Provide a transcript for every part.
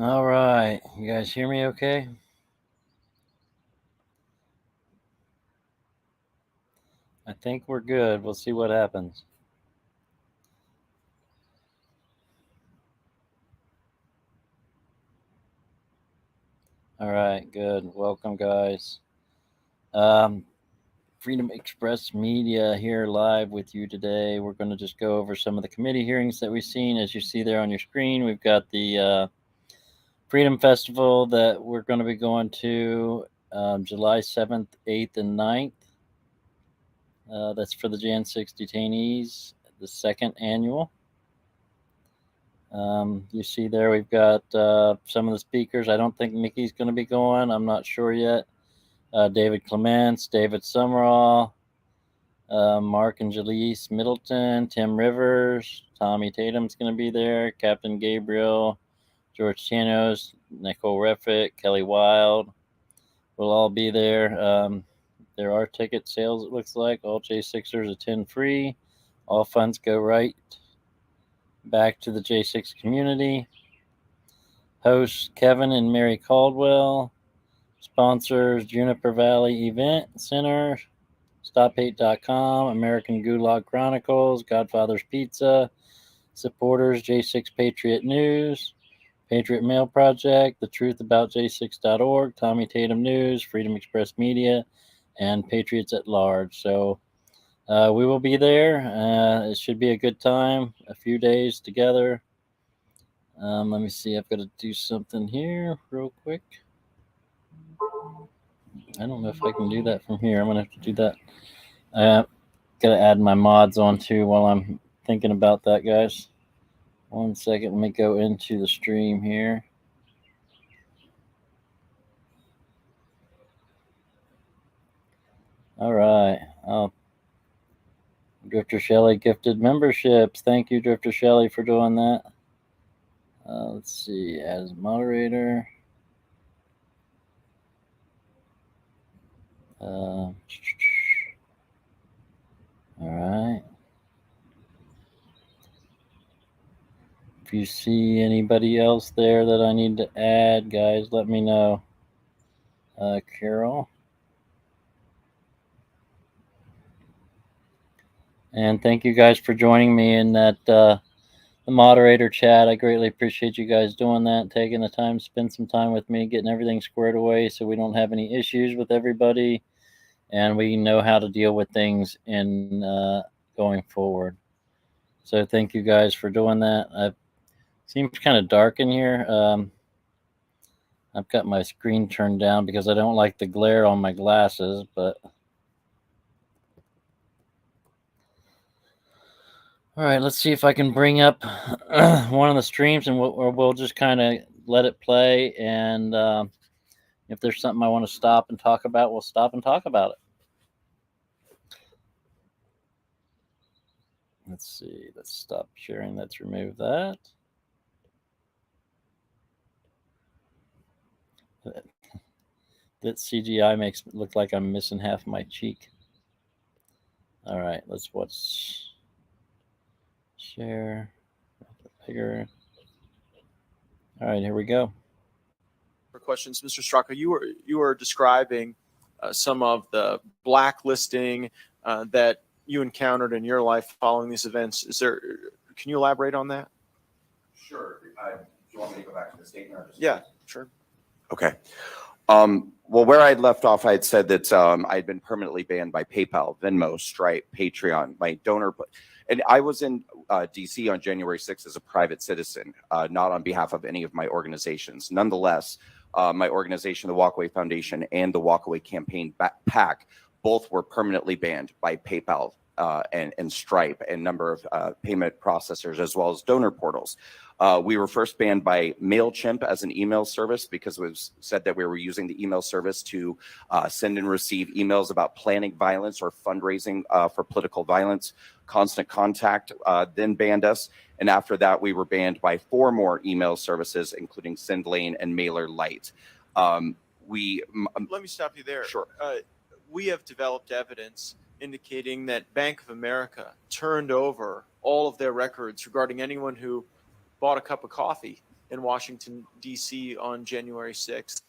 All right. You guys hear me okay? I think we're good. We'll see what happens. All right, good. Welcome, guys. Um, Freedom Express Media here live with you today. We're going to just go over some of the committee hearings that we've seen. As you see there on your screen, we've got the Freedom Festival that we're going to be going to July 7th, 8th, and 9th. That's for the Jan 6 detainees, the second annual. You see there we've got some of the speakers. I don't think Mickey's going to be going. I'm not sure yet. David Clements, David Summerall, Mark and Jaleese Middleton, Tim Rivers, Tommy Tatum's going to be there, Captain Gabriel, George Chanos, Nicole Reffitt, Kelly Wild will all be there. There are ticket sales, it looks like. All J6ers attend free. All funds go right back to the J6 community. Hosts Kevin and Mary Caldwell. Sponsors Juniper Valley Event Center, Stop8.com, American Gulag Chronicles, Godfather's Pizza. Supporters J6 Patriot News, Patriot Mail Project, The Truth About J6.org, Tommy Tatum News, Freedom Express Media, and Patriots at Large. So we will be there. It should be a good time, a few days together. Let me see. I've got to do something here real quick. I don't know if I can do that from here. I'm going to have to do that. I got to add my mods on too while I'm thinking about that, guys. 1 second. Let me go into the stream here. All right. Drifter Shelley gifted memberships. Thank you, Drifter Shelley, for doing that. Let's see. As moderator. All right. If you see anybody else there that I need to add, guys, let me know. Carol. And thank you guys for joining me in that the moderator chat. I greatly appreciate you guys doing that, taking the time to spend some time with me, getting everything squared away so we don't have any issues with everybody and we know how to deal with things in going forward. So thank you guys for doing that. It seems kind of dark in here. I've got my screen turned down because I don't like the glare on my glasses, but all right, let's see if I can bring up one of the streams and we'll just kind of let it play. And if there's something I want to stop and talk about, we'll stop and talk about it. Let's see. Let's stop sharing. Let's remove that. That CGI makes it look like I'm missing half my cheek. All right, let's watch. Share. Bigger. All right, here we go. For questions, Mr. Straka, you were describing some of the blacklisting that you encountered in your life following these events. Can you elaborate on that? Sure. Do you want me to go back to the statement? Yeah, sure. Okay. Well, where I had left off, I had said that I had been permanently banned by PayPal, Venmo, Stripe, Patreon, my donor. And I was in D.C. on January 6th as a private citizen, not on behalf of any of my organizations. Nonetheless, my organization, the Walkaway Foundation, and the Walkaway Campaign PAC, both were permanently banned by PayPal and Stripe and number of payment processors, as well as donor portals. We were first banned by MailChimp as an email service because it was said that we were using the email service to send and receive emails about planning violence or fundraising for political violence. Constant Contact then banned us. And after that, we were banned by 4 more email services, including SendLane and MailerLite. Let me stop you there. Sure. We have developed evidence indicating that Bank of America turned over all of their records regarding anyone who bought a cup of coffee in Washington, D.C. on January 6th.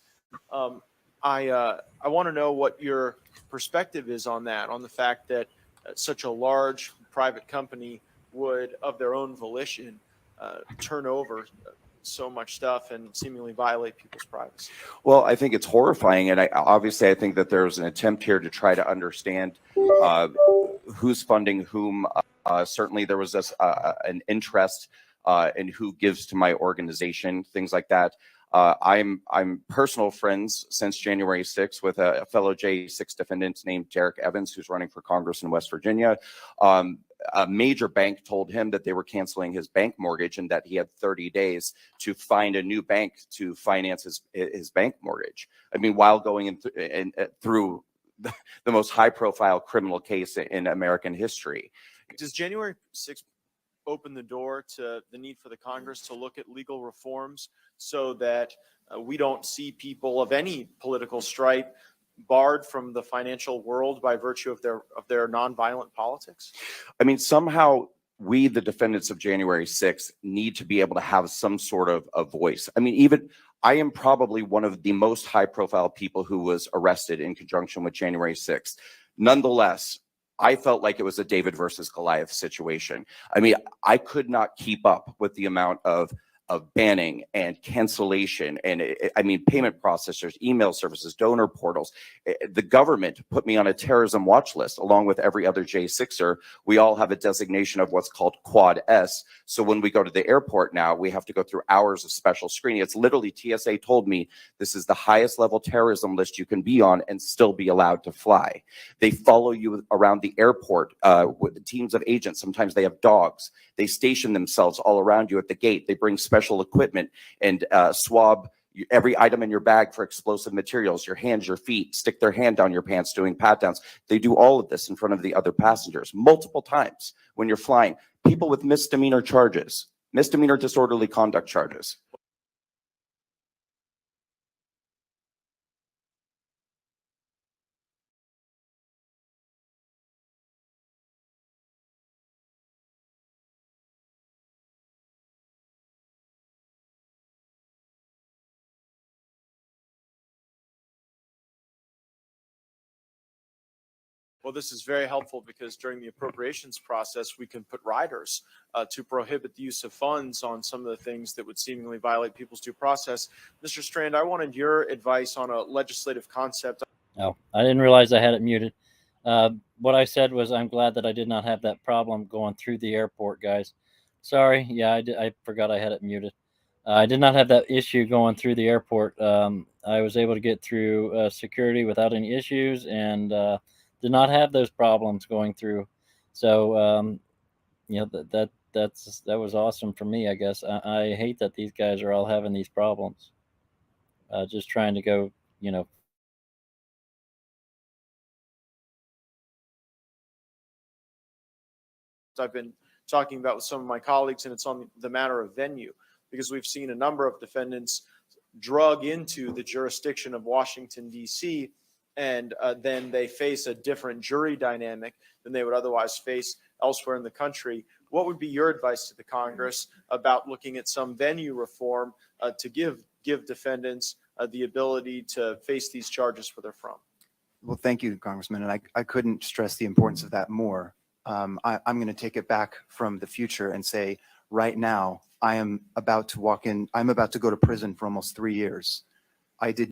I want to know what your perspective is on that, on the fact that such a large private company would, of their own volition, turn over so much stuff and seemingly violate people's privacy. Well, I think it's horrifying, and I think that there's an attempt here to try to understand who's funding whom. Certainly, there was an interest in who gives to my organization, things like that. I'm personal friends since January 6th with a fellow J6 defendant named Derek Evans, who's running for Congress in West Virginia. A major bank told him that they were canceling his bank mortgage and that he had 30 days to find a new bank to finance his bank mortgage. I mean, while going through the most high-profile criminal case in American history. Does January 6th open the door to the need for the Congress to look at legal reforms so that we don't see people of any political stripe barred from the financial world by virtue of their nonviolent politics? I mean, somehow we, the defendants of January 6th, need to be able to have some sort of a voice. I mean, even I am probably one of the most high-profile people who was arrested in conjunction with January 6th. Nonetheless, I felt like it was a David versus Goliath situation. I mean, I could not keep up with the amount of banning and cancellation and payment processors, email services, donor portals. The government put me on a terrorism watch list along with every other J6er. We all have a designation of what's called Quad S. So when we go to the airport now, we have to go through hours of special screening. It's literally TSA told me this is the highest level terrorism list you can be on and still be allowed to fly. They follow you around the airport with teams of agents. Sometimes they have dogs. They station themselves all around you at the gate. They bring special equipment and swab every item in your bag for explosive materials, your hands, your feet, stick their hand down your pants doing pat downs. They do all of this in front of the other passengers multiple times when you're flying. People with misdemeanor charges, misdemeanor disorderly conduct charges. Well, this is very helpful because during the appropriations process, we can put riders to prohibit the use of funds on some of the things that would seemingly violate people's due process. Mr. Strand, I wanted your advice on a legislative concept. Oh, I didn't realize I had it muted. What I said was I'm glad that I did not have that problem going through the airport, guys. Sorry. Yeah, I forgot I had it muted. I did not have that issue going through the airport. I was able to get through security without any issues and did not have those problems going through. So, that was awesome for me, I guess. I hate that these guys are all having these problems. Just trying to go, I've been talking about with some of my colleagues, and it's on the matter of venue, because we've seen a number of defendants drug into the jurisdiction of Washington, D.C., and then they face a different jury dynamic than they would otherwise face elsewhere in the country. What would be your advice to the Congress about looking at some venue reform to give defendants the ability to face these charges where they're from? Well, thank you, Congressman. And I couldn't stress the importance of that more. I'm going to take it back from the future and say, right now, I'm about to go to prison for almost 3 years. I did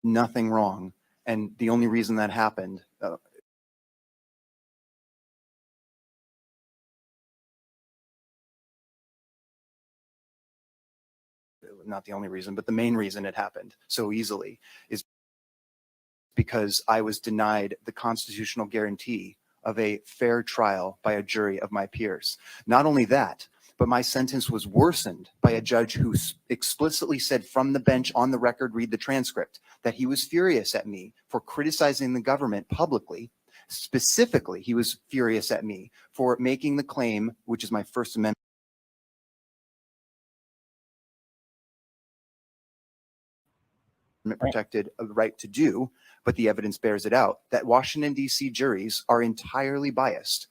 nothing wrong. And the only reason that happened, not the only reason, but the main reason it happened so easily is because I was denied the constitutional guarantee of a fair trial by a jury of my peers. Not only that, but my sentence was worsened by a judge who explicitly said from the bench on the record, read the transcript, that he was furious at me for criticizing the government publicly. Specifically, he was furious at me for making the claim, which is my First Amendment. protected right to do, but the evidence bears it out, that Washington, D.C. juries are entirely biased,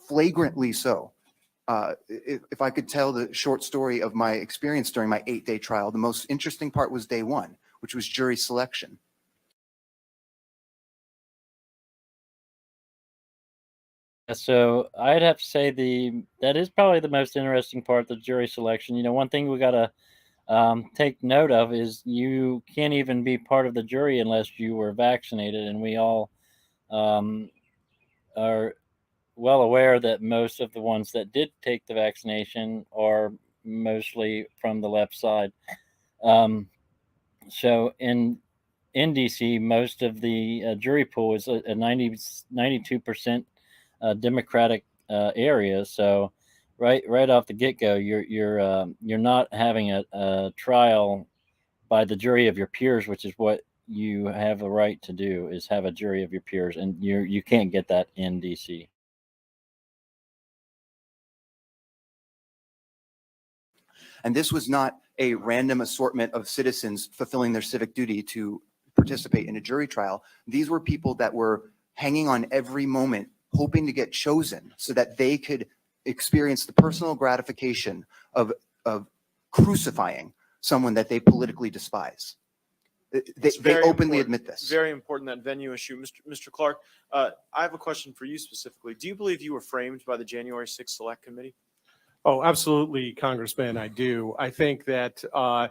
flagrantly so. If I could tell the short story of my experience during my 8-day trial, the most interesting part was day one, which was jury selection. So I'd have to say that is probably the most interesting part, the jury selection. You know, one thing we got to take note of is you can't even be part of the jury unless you were vaccinated, and we all are well aware that most of the ones that did take the vaccination are mostly from the left side. So in DC, most of the jury pool is a 92% Democratic area. So right off the get go, you're not having a trial by the jury of your peers, which is what you have a right to do, is have a jury of your peers, and you can't get that in DC. And this was not a random assortment of citizens fulfilling their civic duty to participate in a jury trial. These were people that were hanging on every moment, hoping to get chosen so that they could experience the personal gratification of crucifying someone that they politically despise. They openly admit this. Very important, that venue issue. Mr. Clark, I have a question for you specifically. Do you believe you were framed by the January 6th Select Committee? Oh, absolutely, Congressman, I do. I think that, I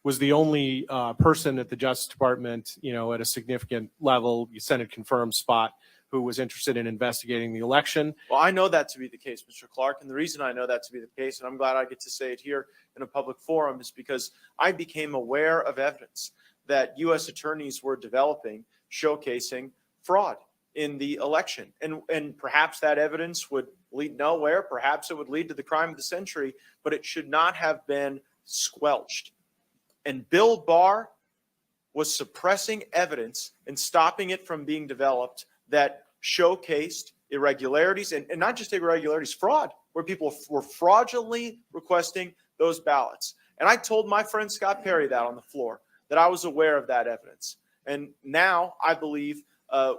was the only person at the Justice Department, at a significant level, Senate confirmed spot, who was interested in investigating the election. Well, I know that to be the case, Mr. Clark, and the reason I know that to be the case, and I'm glad I get to say it here in a public forum, is because I became aware of evidence that U.S. attorneys were developing showcasing fraud in the election. And perhaps that evidence would lead nowhere. Perhaps it would lead to the crime of the century, but it should not have been squelched. And Bill Barr was suppressing evidence and stopping it from being developed that showcased irregularities, and not just irregularities, fraud, where people were fraudulently requesting those ballots. And I told my friend Scott Perry that on the floor, that I was aware of that evidence. And now I believe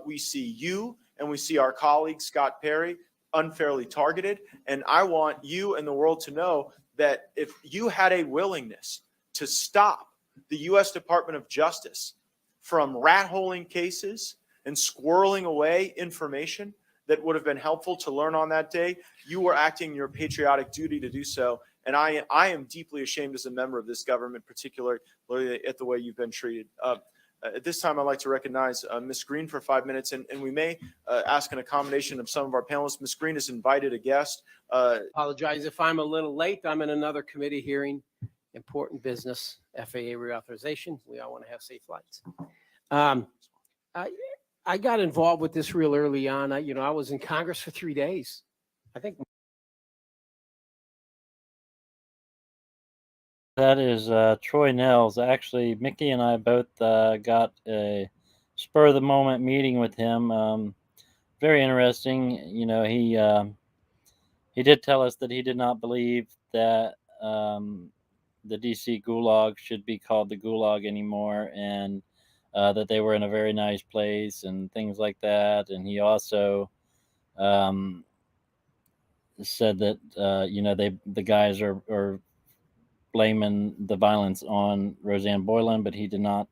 we see you and we see our colleague Scott Perry unfairly targeted. And I want you and the world to know that if you had a willingness to stop the U.S. Department of Justice from rat-holing cases and squirreling away information that would have been helpful to learn on that day, you were acting your patriotic duty to do so. And I am deeply ashamed as a member of this government, particularly at the way you've been treated. At this time, I'd like to recognize Ms. Green for 5 minutes, and we may ask an accommodation of some of our panelists. Ms. Green has invited a guest. Apologize if I'm a little late. I'm in another committee hearing, important business, FAA reauthorization. We all want to have safe flights. I got involved with this real early on. I was in Congress for 3 days. I think That is Troy Nels. Actually, Mickey and I both got a spur of the moment meeting with him. Very interesting. He did tell us that he did not believe that the DC Gulag should be called the Gulag anymore, and that they were in a very nice place and things like that. And he also said that the guys are blaming the violence on Roseanne Boyland, but he did not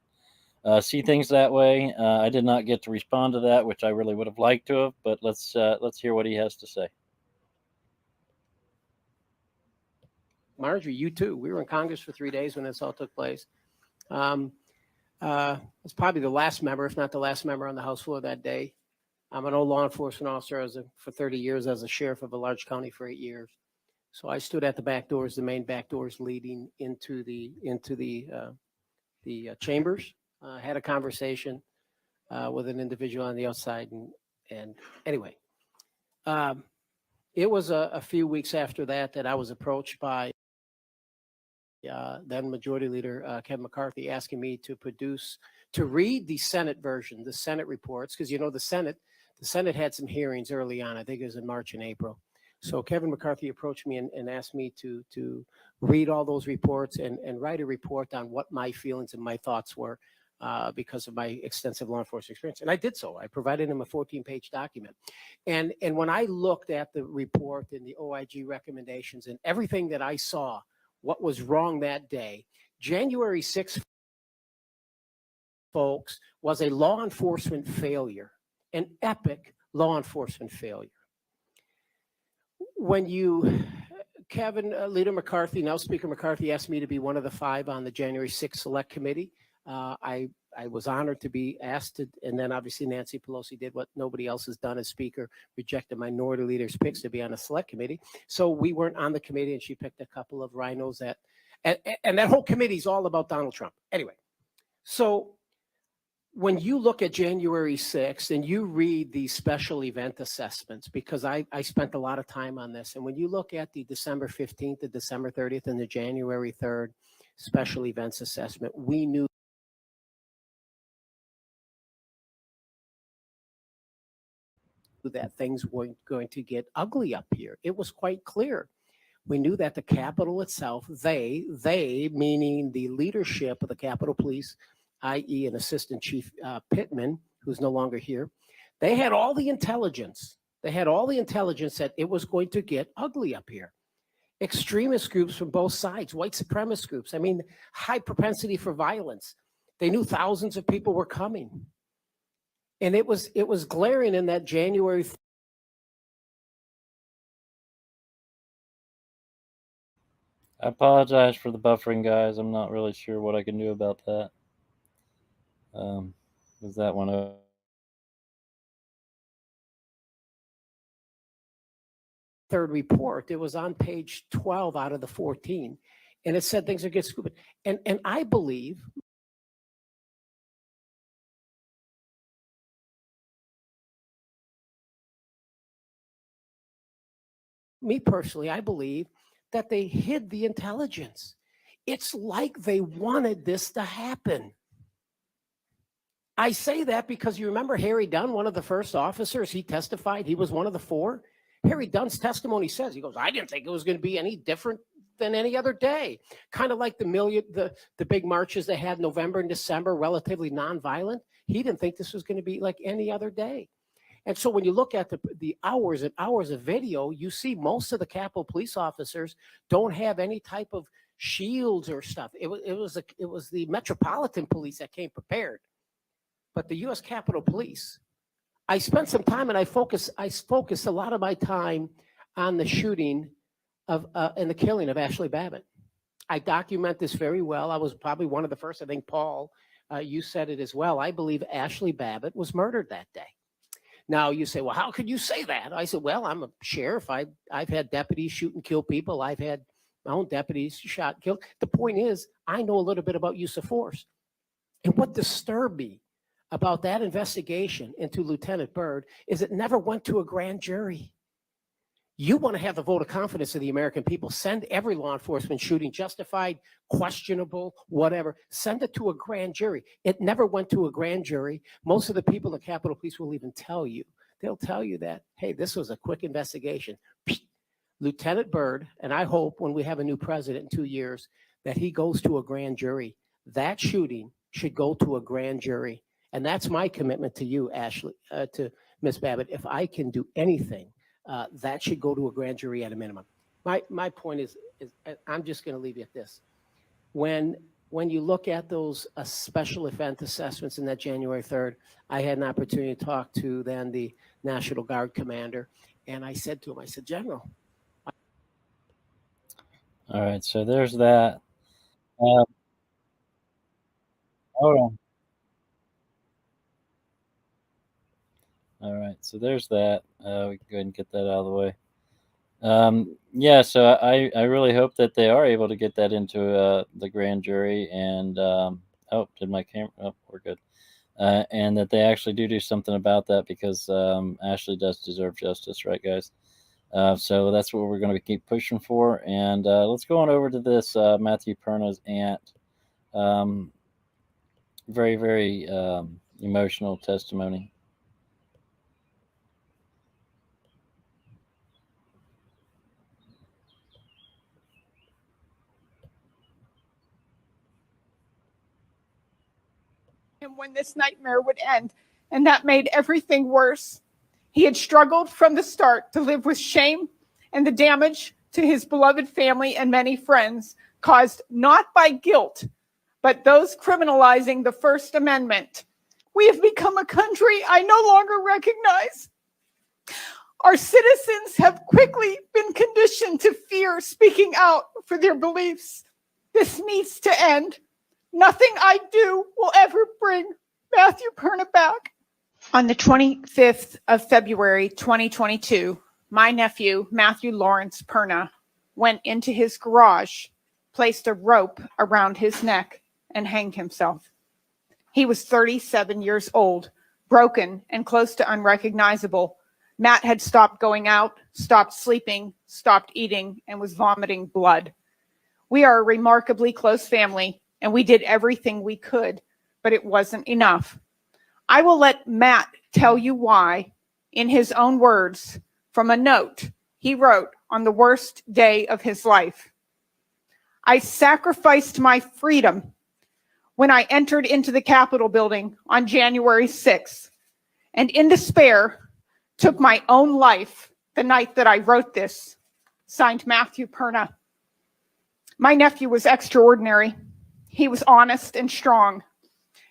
see things that way. I did not get to respond to that, which I really would have liked to have, but let's hear what he has to say. Marjorie, you too. We were in Congress for 3 days when this all took place. I was probably the last member, if not the last member on the House floor that day. I'm an old law enforcement officer for 30 years as a sheriff of a large county for 8 years. So I stood at the back doors, the main back doors leading into the chambers. Had a conversation with an individual on the outside, and anyway, it was a few weeks after that I was approached by then Majority Leader Kevin McCarthy, asking me to read the Senate version, the Senate reports, because the Senate had some hearings early on. I think it was in March and April. So Kevin McCarthy approached me and asked me to read all those reports and write a report on what my feelings and my thoughts were because of my extensive law enforcement experience. And I did so. I provided him a 14-page document. And when I looked at the report and the OIG recommendations and everything that I saw, what was wrong that day, January 6th, folks, was a law enforcement failure, an epic law enforcement failure. When Kevin, Leader McCarthy, now Speaker McCarthy, asked me to be one of the 5 on the January 6th Select Committee. I was honored to be asked to, and then obviously Nancy Pelosi did what nobody else has done as Speaker, rejected Minority Leader's picks to be on a Select Committee. So we weren't on the committee, and she picked a couple of rhinos and that whole committee is all about Donald Trump. Anyway, so when you look at January 6th and you read these special event assessments, because I spent a lot of time on this, and when you look at the December 15th, the December 30th, and the January 3rd special events assessment, we knew that things were going to get ugly up here. It was quite clear. We knew that the Capitol itself, they meaning the leadership of the Capitol Police, i.e. an Assistant Chief Pittman, who's no longer here, they had all the intelligence. They had all the intelligence that it was going to get ugly up here. Extremist groups from both sides, white supremacist groups, I mean, high propensity for violence. They knew thousands of people were coming. And it was glaring in that January. I apologize for the buffering, guys. I'm not really sure what I can do about that. Was that one? Third report, it was on page 12 out of the 14, and it said things are getting stupid. And I believe, me personally, I believe that they hid the intelligence. It's like they wanted this to happen. I say that because you remember Harry Dunn, one of the first officers, he testified, he was one of the 4. Harry Dunn's testimony says, he goes, I didn't think it was going to be any different than any other day. Kind of like the big marches they had November and December, relatively nonviolent. He didn't think this was going to be like any other day. And so when you look at the hours and hours of video, you see most of the Capitol police officers don't have any type of shields or stuff. It was the Metropolitan Police that came prepared. But the U.S. Capitol Police, I spent some time and I focused a lot of my time on the shooting of and the killing of Ashley Babbitt. I document this very well. I was probably one of the first. I think, Paul, you said it as well. I believe Ashley Babbitt was murdered that day. Now you say, well, how could you say that? I said, well, I'm a sheriff. I've had deputies shoot and kill people. I've had my own deputies shot and killed. The point is, I know a little bit about use of force. And what disturbed me about that investigation into Lieutenant Byrd is it never went to a grand jury. You want to have the vote of confidence of the American people. Send every law enforcement shooting, justified, questionable, whatever. Send it to a grand jury. It never went to a grand jury. Most of the people at Capitol Police will even tell you. They'll tell you that, hey, this was a quick investigation. Lieutenant Byrd, and I hope when we have a new president in 2 years that he goes to a grand jury. That shooting should go to a grand jury. And that's my commitment to you, Ashley, to Ms. Babbitt. If I can do anything, that should go to a grand jury at a minimum. My point is I'm just going to leave you at this. When you look at those special event assessments in that January 3rd, I had an opportunity to talk to then the National Guard commander, and I said to him, I said, General. All right, so there's that. Hold on. All right, so there's that. We can go ahead and get that out of the way. Yeah, so I really hope that they are able to get that into the grand jury. And oh, did my camera? Oh, we're good. And that they actually do something about that, because Ashley does deserve justice, right, guys? So that's what we're going to keep pushing for. And let's go on over to this Matthew Perna's aunt. Very, very emotional testimony. him when this nightmare would end, and that made everything worse. He had struggled from the start to live with shame and the damage to his beloved family and many friends caused not by guilt, but those criminalizing the First Amendment. We have become a country I no longer recognize. Our citizens have quickly been conditioned to fear speaking out for their beliefs. This needs to end. Nothing I do will ever bring Matthew Perna back. On the 25th of February, 2022, my nephew, Matthew Lawrence Perna, went into his garage, placed a rope around his neck, and hanged himself. He was 37 years old, broken and close to unrecognizable. Matt had stopped going out, stopped sleeping, stopped eating, and was vomiting blood. We are a remarkably close family, and we did everything we could, but it wasn't enough. I will let Matt tell you why, in his own words, from a note he wrote on the worst day of his life. I sacrificed my freedom when I entered into the Capitol building on January 6th, and in despair, took my own life the night that I wrote this. Signed, Matthew Perna. My nephew was extraordinary. He was honest and strong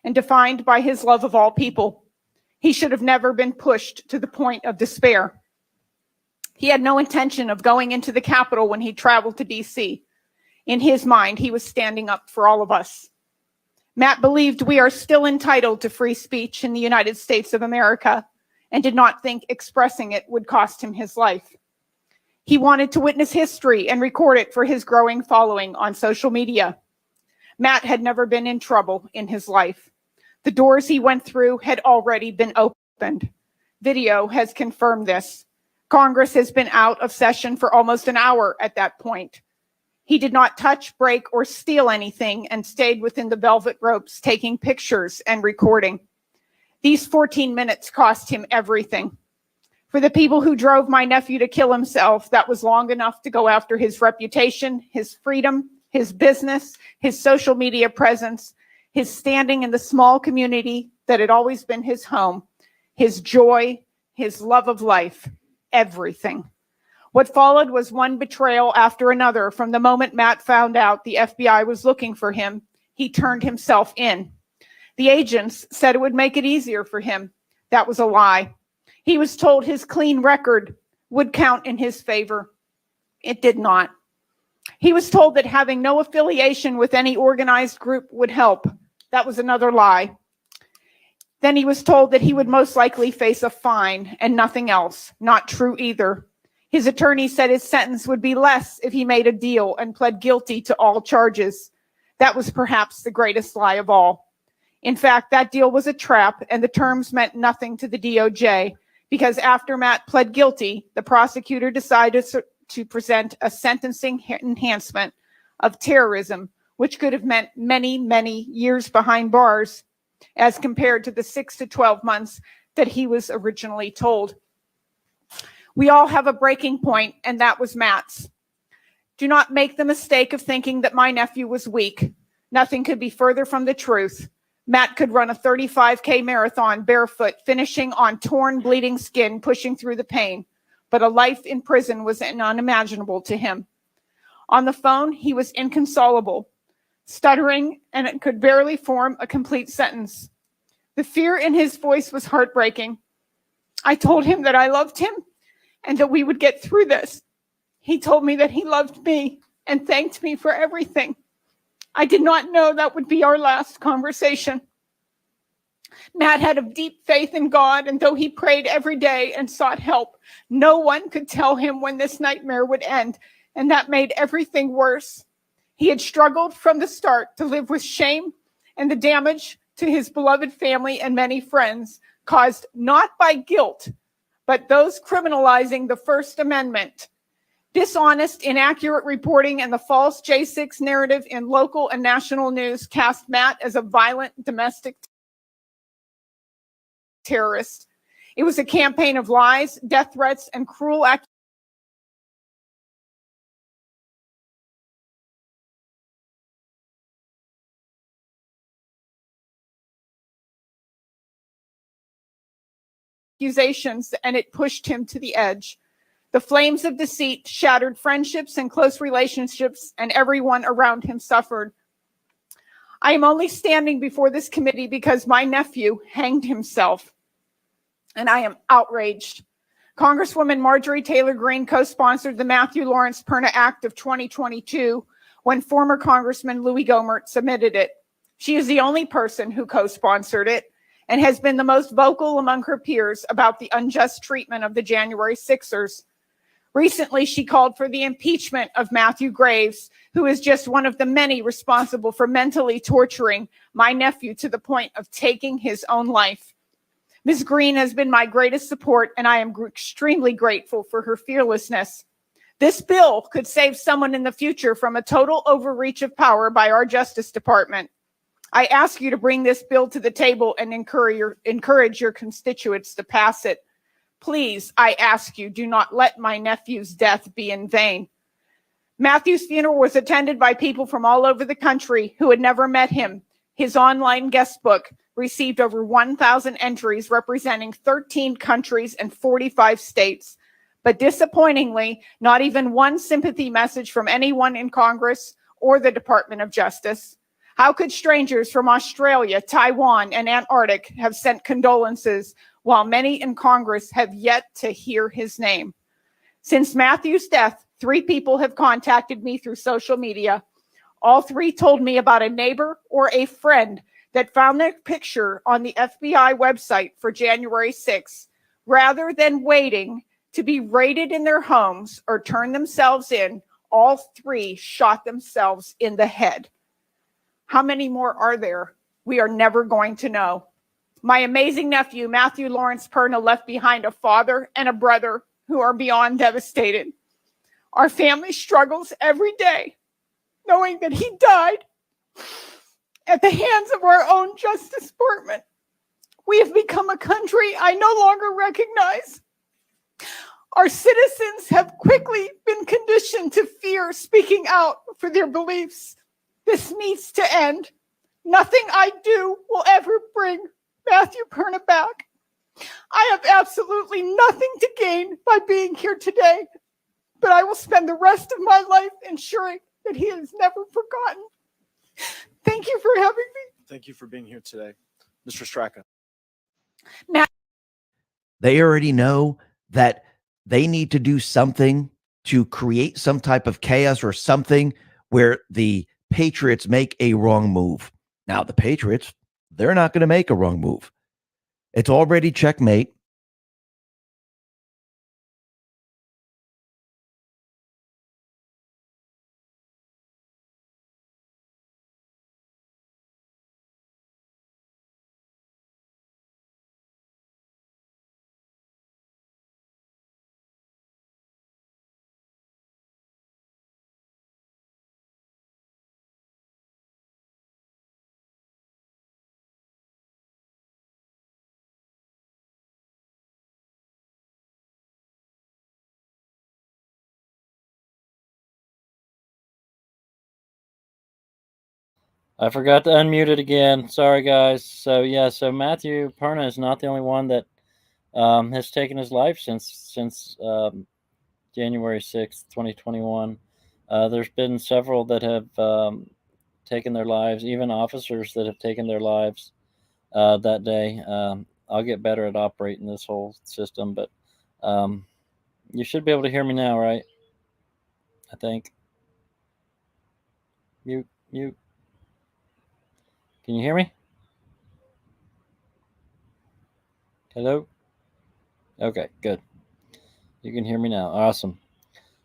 and defined by his love of all people. He should have never been pushed to the point of despair. He had no intention of going into the Capitol when he traveled to DC. In his mind, he was standing up for all of us. Matt believed we are still entitled to free speech in the United States of America and did not think expressing it would cost him his life. He wanted to witness history and record it for his growing following on social media. Matt had never been in trouble in his life. The doors he went through had already been opened. Video has confirmed this. Congress has been out of session for almost an hour at that point. He did not touch, break, or steal anything and stayed within the velvet ropes, taking pictures and recording. These 14 minutes cost him everything. For the people who drove my nephew to kill himself, that was long enough to go after his reputation, his freedom, his business, his social media presence, his standing in the small community that had always been his home, his joy, his love of life, everything. What followed was one betrayal after another. From the moment Matt found out the FBI was looking for him, he turned himself in. The agents said it would make it easier for him. That was a lie. He was told his clean record would count in his favor. It did not. He was told that having no affiliation with any organized group would help. That was another lie. Then he was told that he would most likely face a fine and nothing else. Not true either. His attorney said his sentence would be less if he made a deal and pled guilty to all charges. That was perhaps the greatest lie of all. In fact, that deal was a trap, and the terms meant nothing to the DOJ, because after Matt pled guilty, the prosecutor decided to present a sentencing enhancement of terrorism, which could have meant many, many years behind bars, as compared to the 6 to 12 months that he was originally told. We all have a breaking point, and that was Matt's. Do not make the mistake of thinking that my nephew was weak. Nothing could be further from the truth. Matt could run a 35K marathon barefoot, finishing on torn, bleeding skin, pushing through the pain. But a life in prison was unimaginable to him. On the phone, he was inconsolable, stuttering, and could barely form a complete sentence. The fear in his voice was heartbreaking. I told him that I loved him and that we would get through this. He told me that he loved me and thanked me for everything. I did not know that would be our last conversation. Matt had a deep faith in God, and though he prayed every day and sought help, no one could tell him when this nightmare would end, and that made everything worse. He had struggled from the start to live with shame and the damage to his beloved family and many friends caused not by guilt, but those criminalizing the First Amendment. Dishonest, inaccurate reporting and the false J6 narrative in local and national news cast Matt as a violent domestic terrorist. It was a campaign of lies, death threats, and cruel accusations accusations, and it pushed him to the edge. The flames of deceit shattered friendships and close relationships, and everyone around him suffered. I am only standing before this committee because my nephew hanged himself, and I am outraged. Congresswoman Marjorie Taylor Greene co-sponsored the Matthew Lawrence Perna Act of 2022 when former Congressman Louis Gohmert submitted it. She is the only person who co-sponsored it and has been the most vocal among her peers about the unjust treatment of the January 6ers. Recently, she called for the impeachment of Matthew Graves, who is just one of the many responsible for mentally torturing my nephew to the point of taking his own life. Ms. Greene has been my greatest support, and I am extremely grateful for her fearlessness. This bill could save someone in the future from a total overreach of power by our Justice Department. I ask you to bring this bill to the table and encourage your constituents to pass it. Please, I ask you, do not let my nephew's death be in vain. Matthew's funeral was attended by people from all over the country who had never met him. His online guest book received over 1,000 entries representing 13 countries and 45 states. But disappointingly, not even one sympathy message from anyone in Congress or the Department of Justice. How could strangers from Australia, Taiwan, and Antarctica have sent condolences while many in Congress have yet to hear his name? Since Matthew's death, 3 people have contacted me through social media. All 3 told me about a neighbor or a friend that found their picture on the FBI website for January 6th, rather than waiting to be raided in their homes or turn themselves in. All 3 shot themselves in the head. How many more are there? We are never going to know. My amazing nephew, Matthew Lawrence Perna, left behind a father and a brother who are beyond devastated. Our family struggles every day, knowing that he died at the hands of our own Justice Department. We have become a country I no longer recognize. Our citizens have quickly been conditioned to fear speaking out for their beliefs. This needs to end. Nothing I do will ever bring Matthew Perna back. I have absolutely nothing to gain by being here today, but I will spend the rest of my life ensuring that he is never forgotten. Thank you for having me. Thank you for being here today. Mr. Straka. They already know that they need to do something to create some type of chaos or something where the Patriots make a wrong move. Now, the Patriots, they're not going to make a wrong move. It's already checkmate. I forgot to unmute it again. Sorry, guys. So yeah, so Matthew Perna is not the only one that has taken his life since January 6th, 2021. There's been several that have taken their lives, even officers that have taken their lives that day. I'll get better at operating this whole system, but you should be able to hear me now, right? I think. Mute. Can you hear me? Hello? Okay, good. You can hear me now. Awesome.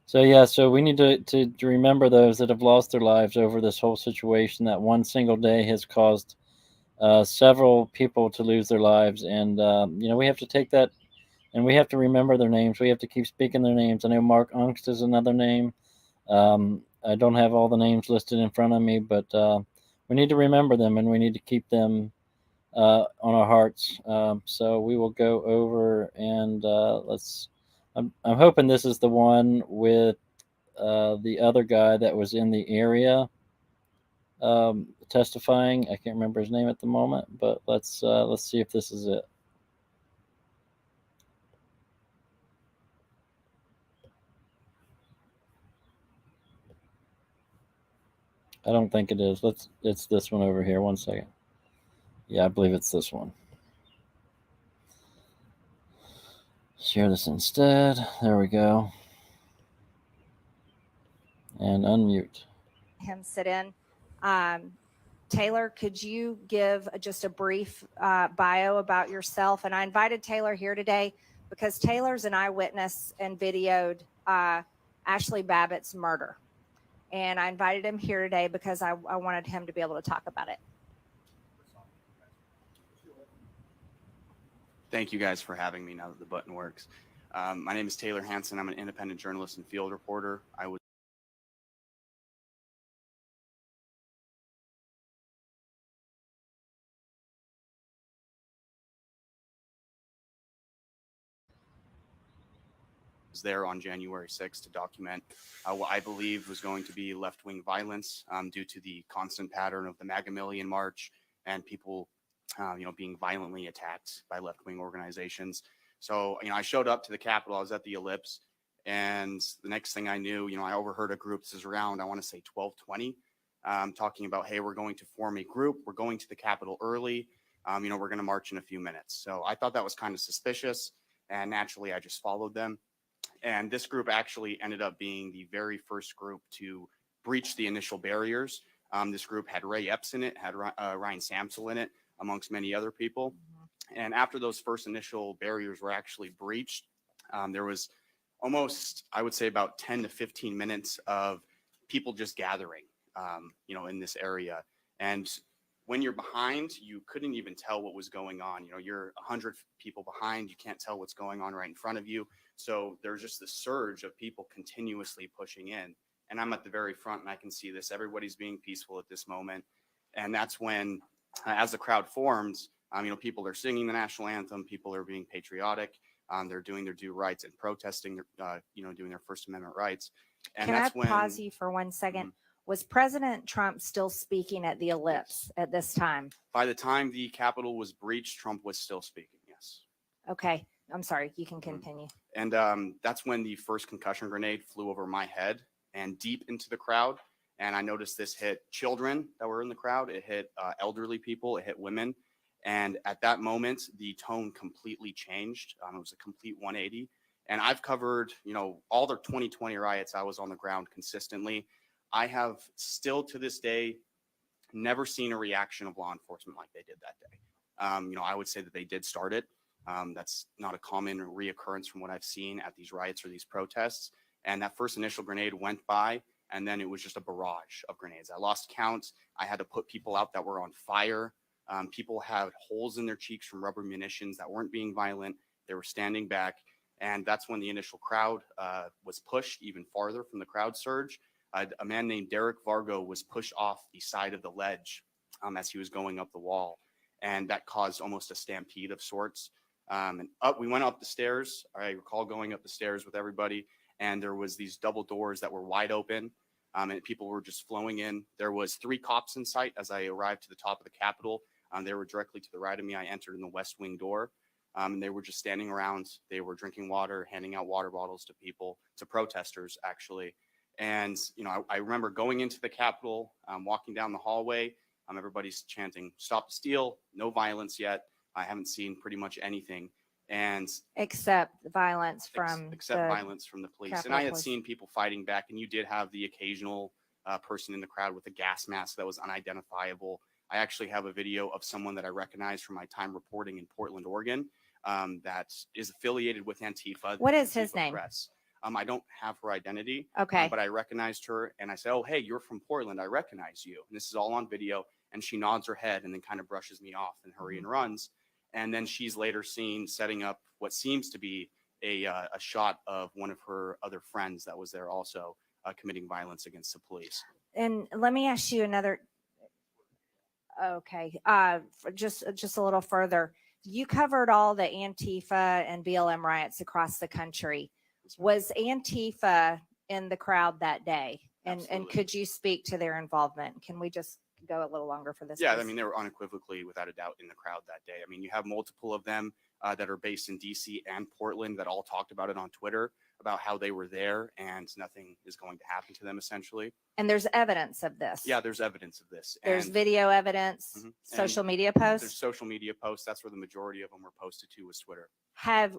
So yeah, so we need to remember those that have lost their lives over this whole situation. That one single day has caused several people to lose their lives, and we have to take that, and we have to remember their names. We have to keep speaking their names. I know Mark Ungst is another name. I don't have all the names listed in front of me, but we need to remember them, and we need to keep them on our hearts. So we will go over and I'm hoping this is the one with the other guy that was in the area testifying. I can't remember his name at the moment, but let's see if this is it. I don't think it is. It's this one over here. One second. Yeah, I believe it's this one. Share this instead. There we go. And unmute. Him sit in. Taylor, could you give just a brief bio about yourself? And I invited Taylor here today because Taylor's an eyewitness and videoed Ashley Babbitt's murder. And I invited him here today because I wanted him to be able to talk about it. Thank you guys for having me now that the button works. My name is Taylor Hansen. I'm an independent journalist and field reporter. I was there on January 6th to document what I believe was going to be left-wing violence due to the constant pattern of the MAGA Million March and people being violently attacked by left-wing organizations. So, I showed up to the Capitol. I was at the Ellipse, and the next thing I knew, I overheard a group. This is around, I want to say 12:20, talking about, hey, we're going to form a group. We're going to the Capitol early. We're going to march in a few minutes. So I thought that was kind of suspicious, and naturally I just followed them. And this group actually ended up being the very first group to breach the initial barriers. This group had Ray Epps in it, had Ryan Samsel in it, amongst many other people. And after those first initial barriers were actually breached, there was almost, I would say, about 10 to 15 minutes of people just gathering, in this area. And when you're behind, you couldn't even tell what was going on. You're 100 people behind. You can't tell what's going on right in front of you. So there's just this surge of people continuously pushing in. And I'm at the very front, and I can see this. Everybody's being peaceful at this moment. And that's when, as the crowd forms, people are singing the national anthem. People are being patriotic. They're doing their due rights and protesting, doing their First Amendment rights. And Can I that's when, pause you for 1 second? Was President Trump still speaking at the Ellipse at this time? by the time the Capitol was breached, Trump was still speaking. Yes. Okay. I'm sorry. You can continue. And that's when the first concussion grenade flew over my head and deep into the crowd. And I noticed this hit children that were in the crowd. It hit elderly people. It hit women. And at that moment, the tone completely changed. It was a complete 180. And I've covered, all the 2020 riots. I was on the ground consistently. I have still to this day never seen a reaction of law enforcement like they did that day. I would say that they did start it. That's not a common reoccurrence from what I've seen at these riots or these protests. And that first initial grenade went by, and then it was just a barrage of grenades. I lost count. I had to put people out that were on fire. People had holes in their cheeks from rubber munitions that weren't being violent. They were standing back. And that's when the initial crowd was pushed even farther from the crowd surge. A man named Derek Vargo was pushed off the side of the ledge as he was going up the wall. And that caused almost a stampede of sorts. We went up the stairs. I recall going up the stairs with everybody, and there was these double doors that were wide open, and people were just flowing in. There was 3 cops in sight as I arrived to the top of the Capitol. They were directly to the right of me. I entered in the west wing door, and they were just standing around. They were drinking water, handing out water bottles to people, to protesters, actually. And, I remember going into the Capitol, walking down the hallway. Everybody's chanting, "Stop the steal," no violence yet. I haven't seen pretty much anything. And Except violence from violence from the police. And Capitol I had Police. seen people fighting back, and you did have the occasional person in the crowd with a gas mask that was unidentifiable. I actually have a video of someone that I recognize from my time reporting in Portland, Oregon, that is affiliated with Antifa. What is his Antifa name? Press. I don't have her identity, Okay. but I recognized her, and I said, "Oh, hey, you're from Portland. I recognize you." And this is all on video. And she nods her head and then kind of brushes me off and hurry and runs. And then she's later seen setting up what seems to be a shot of one of her other friends that was there also committing violence against the police. And let me ask you another. Okay. Just a little further. You covered all the Antifa and BLM riots across the country. Was Antifa in the crowd that day? And Absolutely. could you speak to their involvement? Can we just go a little longer for this? Yeah, please? they were unequivocally, without a doubt, in the crowd that day. You have multiple of them that are based in DC and Portland that all talked about it on Twitter, about how they were there and nothing is going to happen to them, essentially. And there's evidence of this. Yeah, there's evidence of this. There's And video evidence, Mhm. And social media there's posts. social media posts. That's where the majority of them were posted to, was Twitter.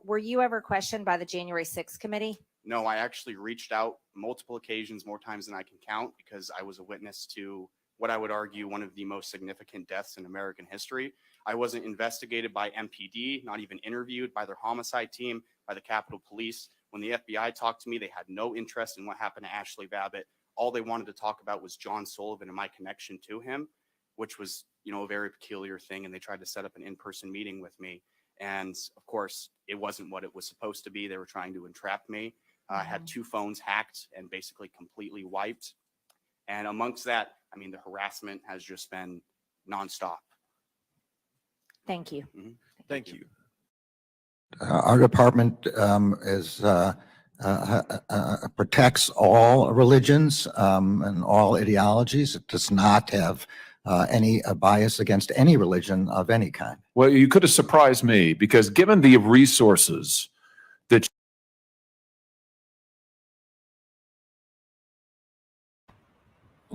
Were you ever questioned by the January 6th committee? No, I actually reached out multiple occasions, more times than I can count, because I was a witness to what I would argue one of the most significant deaths in American history. I wasn't investigated by MPD, not even interviewed by their homicide team, by the Capitol Police. When the FBI talked to me, they had no interest in what happened to Ashley Babbitt. All they wanted to talk about was John Sullivan and my connection to him, which was, a very peculiar thing. And they tried to set up an in-person meeting with me. And of course, it wasn't what it was supposed to be. They were trying to entrap me. I had 2 phones hacked and basically completely wiped. And amongst that, the harassment has just been nonstop. Thank you. Thank you. Our department protects all religions and all ideologies. It does not have any bias against any religion of any kind. Well, you could have surprised me, because given the resources that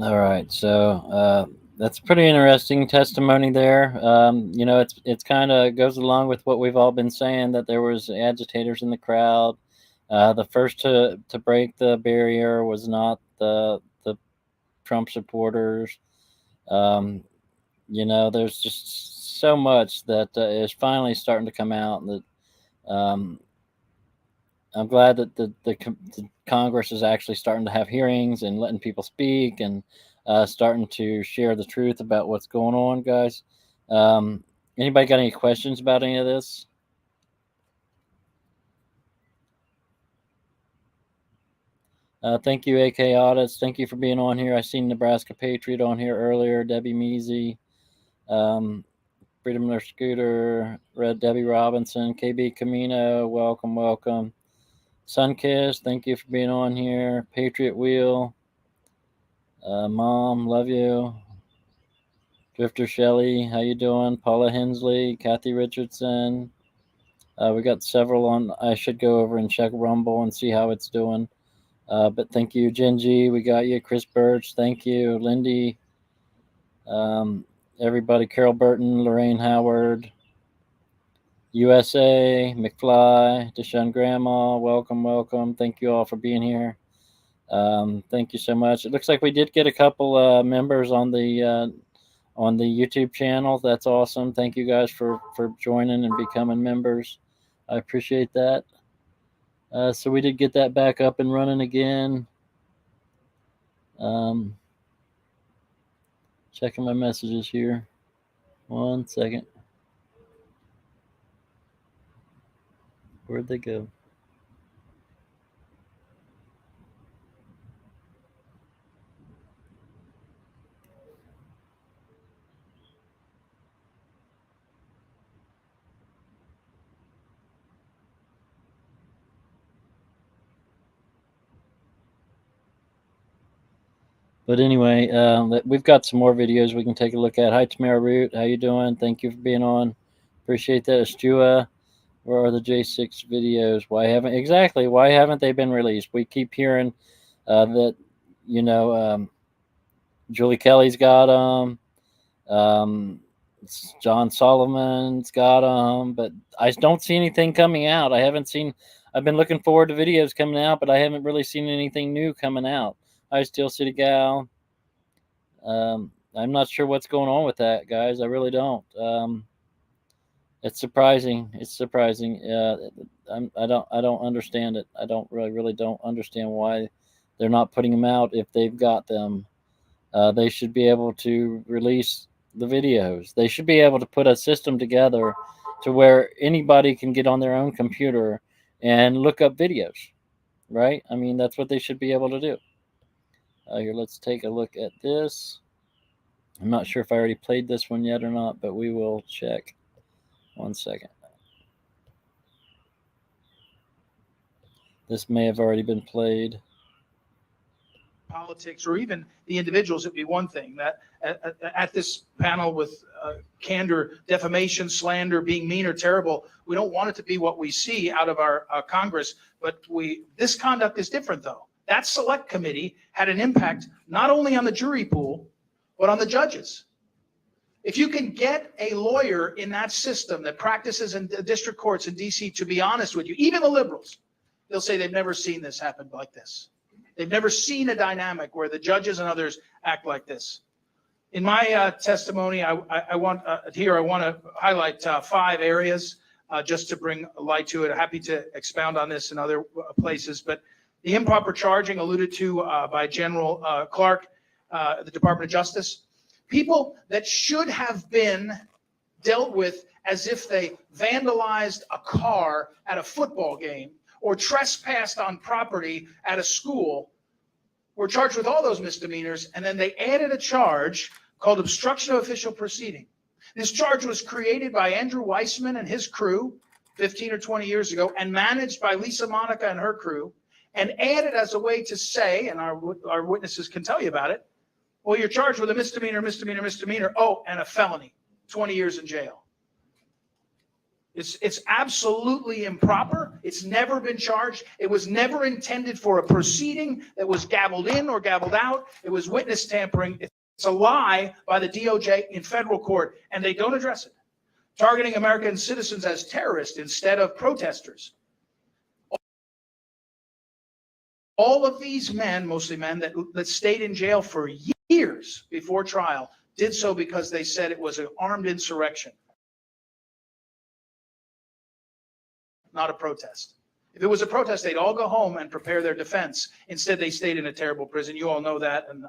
All right, so that's pretty interesting testimony there. It's kind of goes along with what we've all been saying, that there was agitators in the crowd. The first to break the barrier was not the Trump supporters. There's just so much that is finally starting to come out, and that I'm glad that the Congress is actually starting to have hearings and letting people speak, and starting to share the truth about what's going on, guys. Anybody got any questions about any of this? Thank you, AK Audits. Thank you for being on here. I seen Nebraska Patriot on here earlier, Debbie Measy, Freedom Runner Scooter, Red Debbie Robinson, KB Camino, welcome. Sunkiss, thank you for being on here. Patriot Wheel, Mom, love you. Drifter Shelley, how you doing? Paula Hensley, Kathy Richardson. We got several on. I should go over and check Rumble and see how it's doing. But thank you, Genji. We got you. Chris Birch, thank you. Lindy, everybody. Carol Burton, Lorraine Howard, USA, McFly, Deshaun Grandma, welcome. Thank you all for being here. Thank you so much. It looks like we did get a couple members on the YouTube channel. That's awesome. Thank you guys for joining and becoming members. I appreciate that. So we did get that back up and running again. Checking my messages here. 1 second. Where'd they go? But anyway, we've got some more videos we can take a look at. Hi, Tamara Root. How you doing? Thank you for being on. Appreciate that. Estua, where are the J6 videos? Why haven't they been released? We keep hearing that, Julie Kelly's got them. John Solomon's got them, but I don't see anything coming out. I've been looking forward to videos coming out, but I haven't really seen anything new coming out. Hi, Steel City Gal. I'm not sure what's going on with that, guys. I really don't. It's surprising. I don't understand it. I really don't understand why they're not putting them out if they've got them. They should be able to release the videos. They should be able to put a system together to where anybody can get on their own computer and look up videos, right? I mean, that's what they should be able to do. Here, let's take a look at this. I'm not sure if I already played this one yet or not, but we will check. 1 second. This may have already been played. politics or even the individuals, it'd be one thing. That at this panel with candor, defamation, slander, being mean or terrible, we don't want it to be what we see out of our Congress. But this conduct is different, though. That select committee had an impact not only on the jury pool, but on the judges. If you can get a lawyer in that system that practices in the district courts in DC to be honest with you, even the liberals, they'll say they've never seen this happen like this. They've never seen a dynamic where the judges and others act like this. In my testimony, I want to highlight 5 areas just to bring light to it. I'm happy to expound on this in other places, but the improper charging alluded to by General Clark, the Department of Justice. People that should have been dealt with as if they vandalized a car at a football game or trespassed on property at a school were charged with all those misdemeanors, and then they added a charge called obstruction of official proceeding. This charge was created by Andrew Weissman and his crew 15 or 20 years ago and managed by Lisa Monica and her crew, and added as a way to say, and our witnesses can tell you about it, well, you're charged with a misdemeanor, oh, and a felony, 20 years in jail. It's absolutely improper. It's never been charged. It was never intended for a proceeding that was gavelled in or gavelled out. It was witness tampering. It's a lie by the DOJ in federal court, and they don't address it. Targeting American citizens as terrorists instead of protesters. All of these men, mostly men, that stayed in jail for years before trial, did so because they said it was an armed insurrection, not a protest. If it was a protest, they'd all go home and prepare their defense. Instead, they stayed in a terrible prison. You all know that, and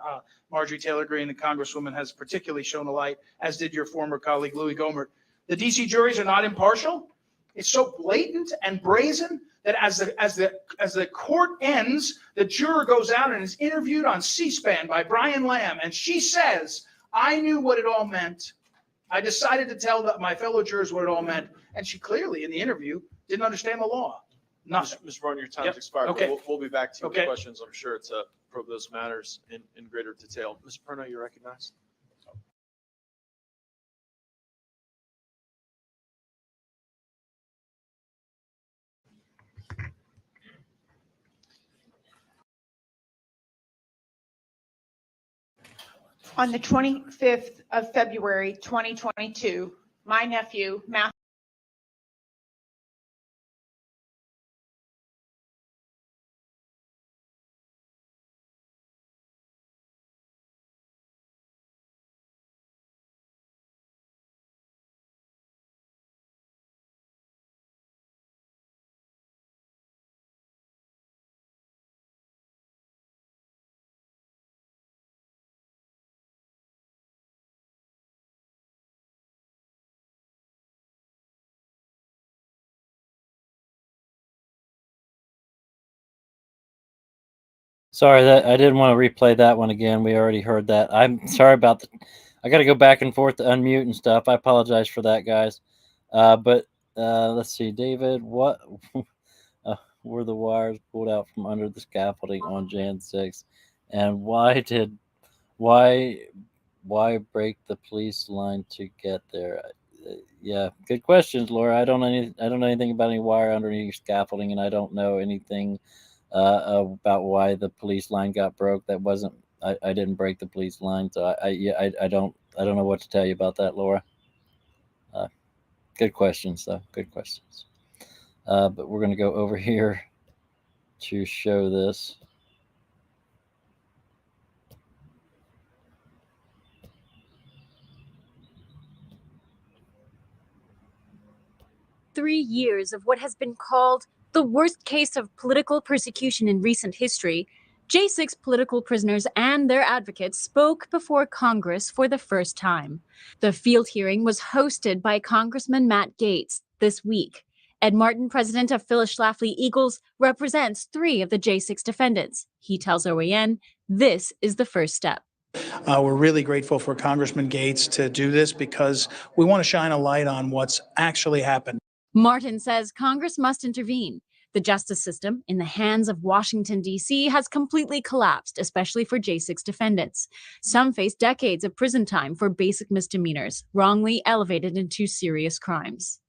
Marjorie Taylor Greene, the Congresswoman, has particularly shown a light, as did your former colleague, Louis Gohmert. The D.C. juries are not impartial. It's so blatant and brazen that as the court ends, the juror goes out and is interviewed on C-SPAN by Brian Lamb, and she says, I knew what it all meant. I decided to tell my fellow jurors what it all meant, and she clearly, in the interview, didn't understand the law. Nothing. Mr. Barton, your time's Yep. expired. Okay. We'll be back to you Okay. with questions, I'm sure, to probe those matters in greater detail. Mr. Perno, you're recognized. On the 25th of February, 2022, my nephew, Matthew, Sorry that I didn't want to replay that one again. We already heard that. I'm sorry about I got to go back and forth to unmute and stuff. I apologize for that, guys. But let's see, David, what were the wires pulled out from under the scaffolding on Jan 6th? And why break the police line to get there? Yeah, good questions, Laura. I don't know anything about any wire underneath scaffolding, and I don't know anything about why the police line got broke. That wasn't I didn't break the police line, so I don't know what to tell you about that, Laura. Good questions, though. Good questions. But we're going to go over here to show this. Years of what has been called the worst case of political persecution in recent history, J6 political prisoners and their advocates spoke before Congress for the first time. The field hearing was hosted by Congressman Matt Gaetz this week. Ed Martin, president of Phyllis Schlafly Eagles, represents 3 of the J6 defendants. He tells OAN this is the first step. We're really grateful for Congressman Gaetz to do this because we want to shine a light on what's actually happened. Martin says Congress must intervene. The justice system, in the hands of Washington, D.C., has completely collapsed, especially for J6 defendants. Some face decades of prison time for basic misdemeanors, wrongly elevated into serious crimes.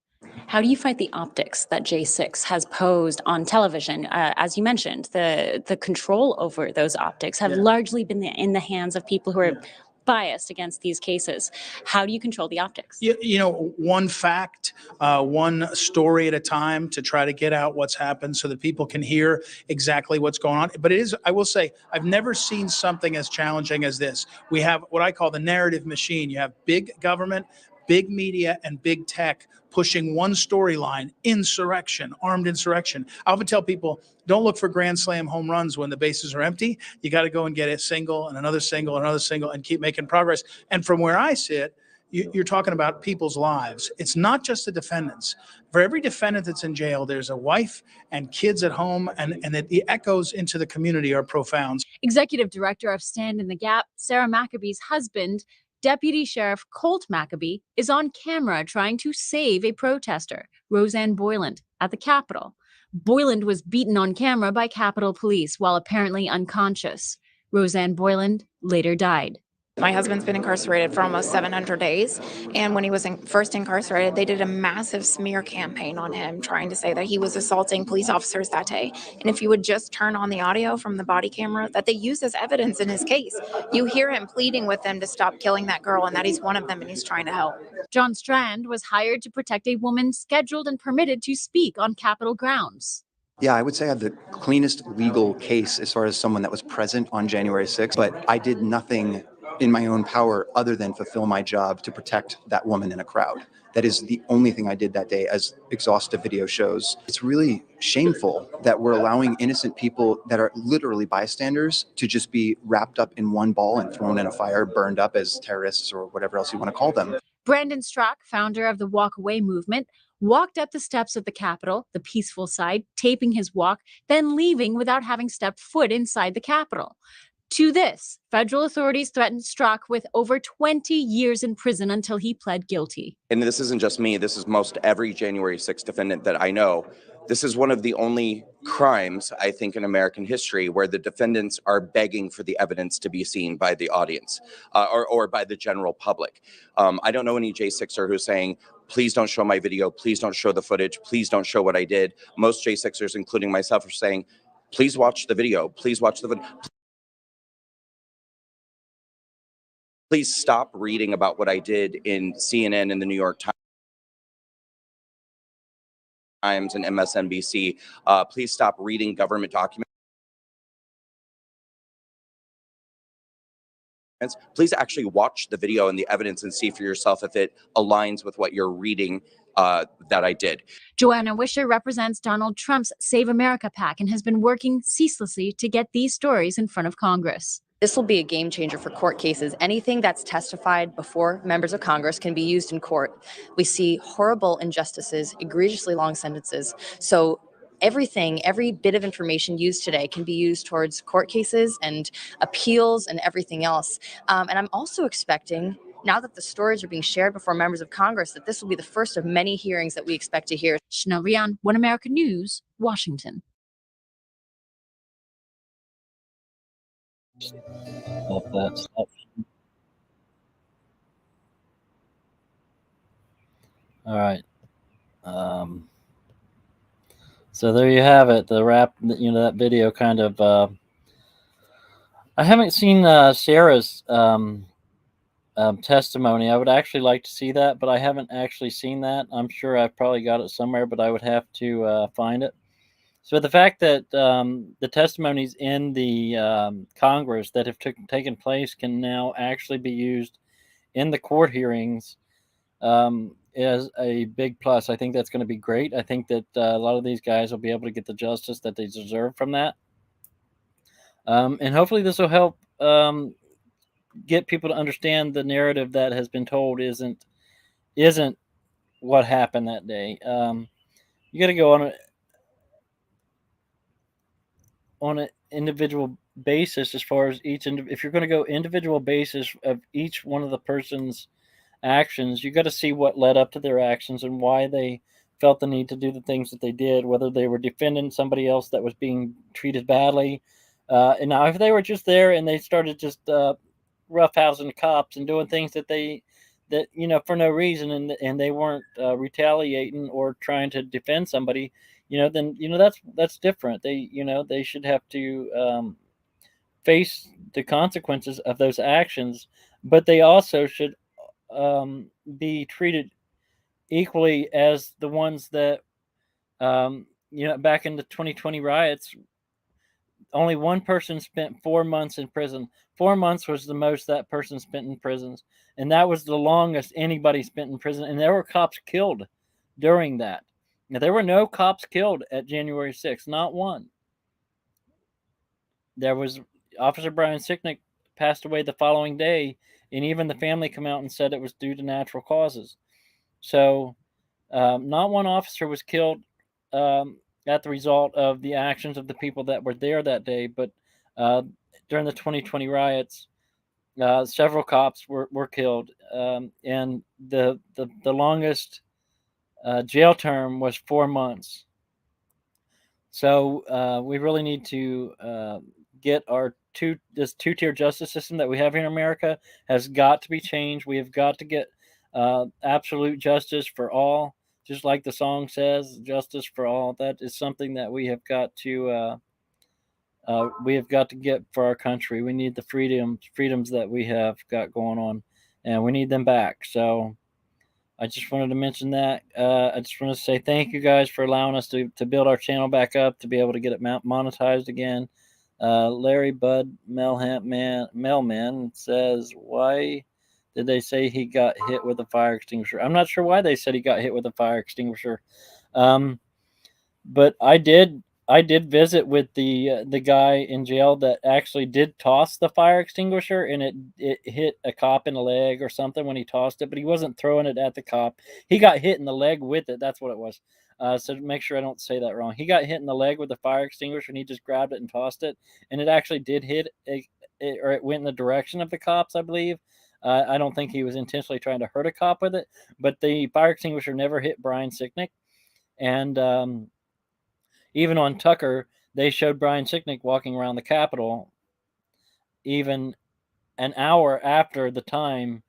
How do you fight the optics that J6 has posed on television? As you mentioned, the control over those optics have largely been in the hands of people who are biased against these cases. How do you control the optics? You know, one fact, one story at a time to try to get out what's happened so that people can hear exactly what's going on. But it is, I will say, I've never seen something as challenging as this. We have what I call the narrative machine. You have big government, big media, and big tech pushing one storyline: insurrection, armed insurrection. I often tell people, don't look for grand slam home runs when the bases are empty. You got to go and get a single and another single and another single and keep making progress. And from where I sit, you're talking about people's lives. It's not just the defendants. For every defendant that's in jail, there's a wife and kids at home, and the echoes into the community are profound. Executive Director of Stand in the Gap, Sarah McAbee's husband, Deputy Sheriff Colt McAbee, is on camera trying to save a protester, Roseanne Boyland, at the Capitol. Boyland was beaten on camera by Capitol Police while apparently unconscious. Roseanne Boyland later died. My husband's been incarcerated for almost 700 days. And when he was first incarcerated, they did a massive smear campaign on him, trying to say that he was assaulting police officers that day. And if you would just turn on the audio from the body camera that they used as evidence in his case, you hear him pleading with them to stop killing that girl and that he's one of them and he's trying to help. John Strand was hired to protect a woman scheduled and permitted to speak on Capitol grounds. Yeah, I would say I have the cleanest legal case as far as someone that was present on January 6th, but I did nothing in my own power other than fulfill my job to protect that woman in a crowd. That is the only thing I did that day, as exhaustive video shows. It's really shameful that we're allowing innocent people that are literally bystanders to just be wrapped up in one ball and thrown in a fire, burned up as terrorists or whatever else you want to call them. Brandon Strzok, founder of the Walk Away movement, walked up the steps of the Capitol, the peaceful side, taping his walk, then leaving without having stepped foot inside the Capitol. To this, federal authorities threatened Strzok with over 20 years in prison until he pled guilty. And this isn't just me, this is most every January 6th defendant that I know. This is one of the only crimes, I think, in American history where the defendants are begging for the evidence to be seen by the audience or by the general public. I don't know any J6er who's saying, please don't show my video, please don't show the footage, please don't show what I did. Most J6ers, including myself, are saying, please watch the video, please watch the video. Please stop reading about what I did in CNN and the New York Times and MSNBC. Please stop reading government documents. Please actually watch the video and the evidence and see for yourself if it aligns with what you're reading that I did. Joanna Wisher represents Donald Trump's Save America PAC and has been working ceaselessly to get these stories in front of Congress. This will be a game changer for court cases. Anything that's testified before members of Congress can be used in court. We see horrible injustices, egregiously long sentences. So everything, every bit of information used today can be used towards court cases and appeals and everything else. And I'm also expecting, now that the stories are being shared before members of Congress, that this will be the first of many hearings that we expect to hear. Chanel Rian, One America News, Washington. Love that stuff. All right. So there you have it. The wrap, that video kind of. I haven't seen Sarah's testimony. I would actually like to see that, but I haven't actually seen that. I'm sure I've probably got it somewhere, but I would have to find it. So the fact that the testimonies in the Congress that have taken place can now actually be used in the court hearings is a big plus. I think that's going to be great. I think that a lot of these guys will be able to get the justice that they deserve from that. And hopefully this will help get people to understand the narrative that has been told isn't what happened that day. You got to go on an individual basis as far as if you're going to go individual basis of each one of the person's actions, you got to see what led up to their actions and why they felt the need to do the things that they did, whether they were defending somebody else that was being treated badly. And now, if they were just there and they started just roughhousing the cops and doing things that for no reason, and they weren't retaliating or trying to defend somebody, then that's different. They should have to face the consequences of those actions, but they also should be treated equally as the ones that back in the 2020 riots, only one person spent 4 months in prison. 4 months was the most that person spent in prisons, and that was the longest anybody spent in prison. And there were cops killed during that. Now, there were no cops killed at January 6th, not one. There was Officer Brian Sicknick passed away the following day, and even the family come out and said it was due to natural causes. So, not one officer was killed at the result of the actions of the people that were there that day. But during the 2020 riots, several cops were killed, and the longest jail term was 4 months. So we really need to get this two-tier justice system that we have here in America has got to be changed. We have got to get absolute justice for all. Just like the song says, justice for all. That is something that we have got to get for our country. We need the freedoms that we have got going on, and we need them back. So I just wanted to mention that. I just want to say thank you guys for allowing us to build our channel back up, to be able to get it monetized again. Larry Bud Mailman says, why did they say he got hit with a fire extinguisher? I'm not sure why they said he got hit with a fire extinguisher. But I did visit with the guy in jail that actually did toss the fire extinguisher, and it hit a cop in the leg or something when he tossed it, but he wasn't throwing it at the cop. He got hit in the leg with it. That's what it was. So to make sure I don't say that wrong, he got hit in the leg with the fire extinguisher, and he just grabbed it and tossed it, and it actually did hit or it went in the direction of the cops, I believe. I don't think he was intentionally trying to hurt a cop with it, but the fire extinguisher never hit Brian Sicknick. And even on Tucker, they showed Brian Sicknick walking around the Capitol even an hour after the time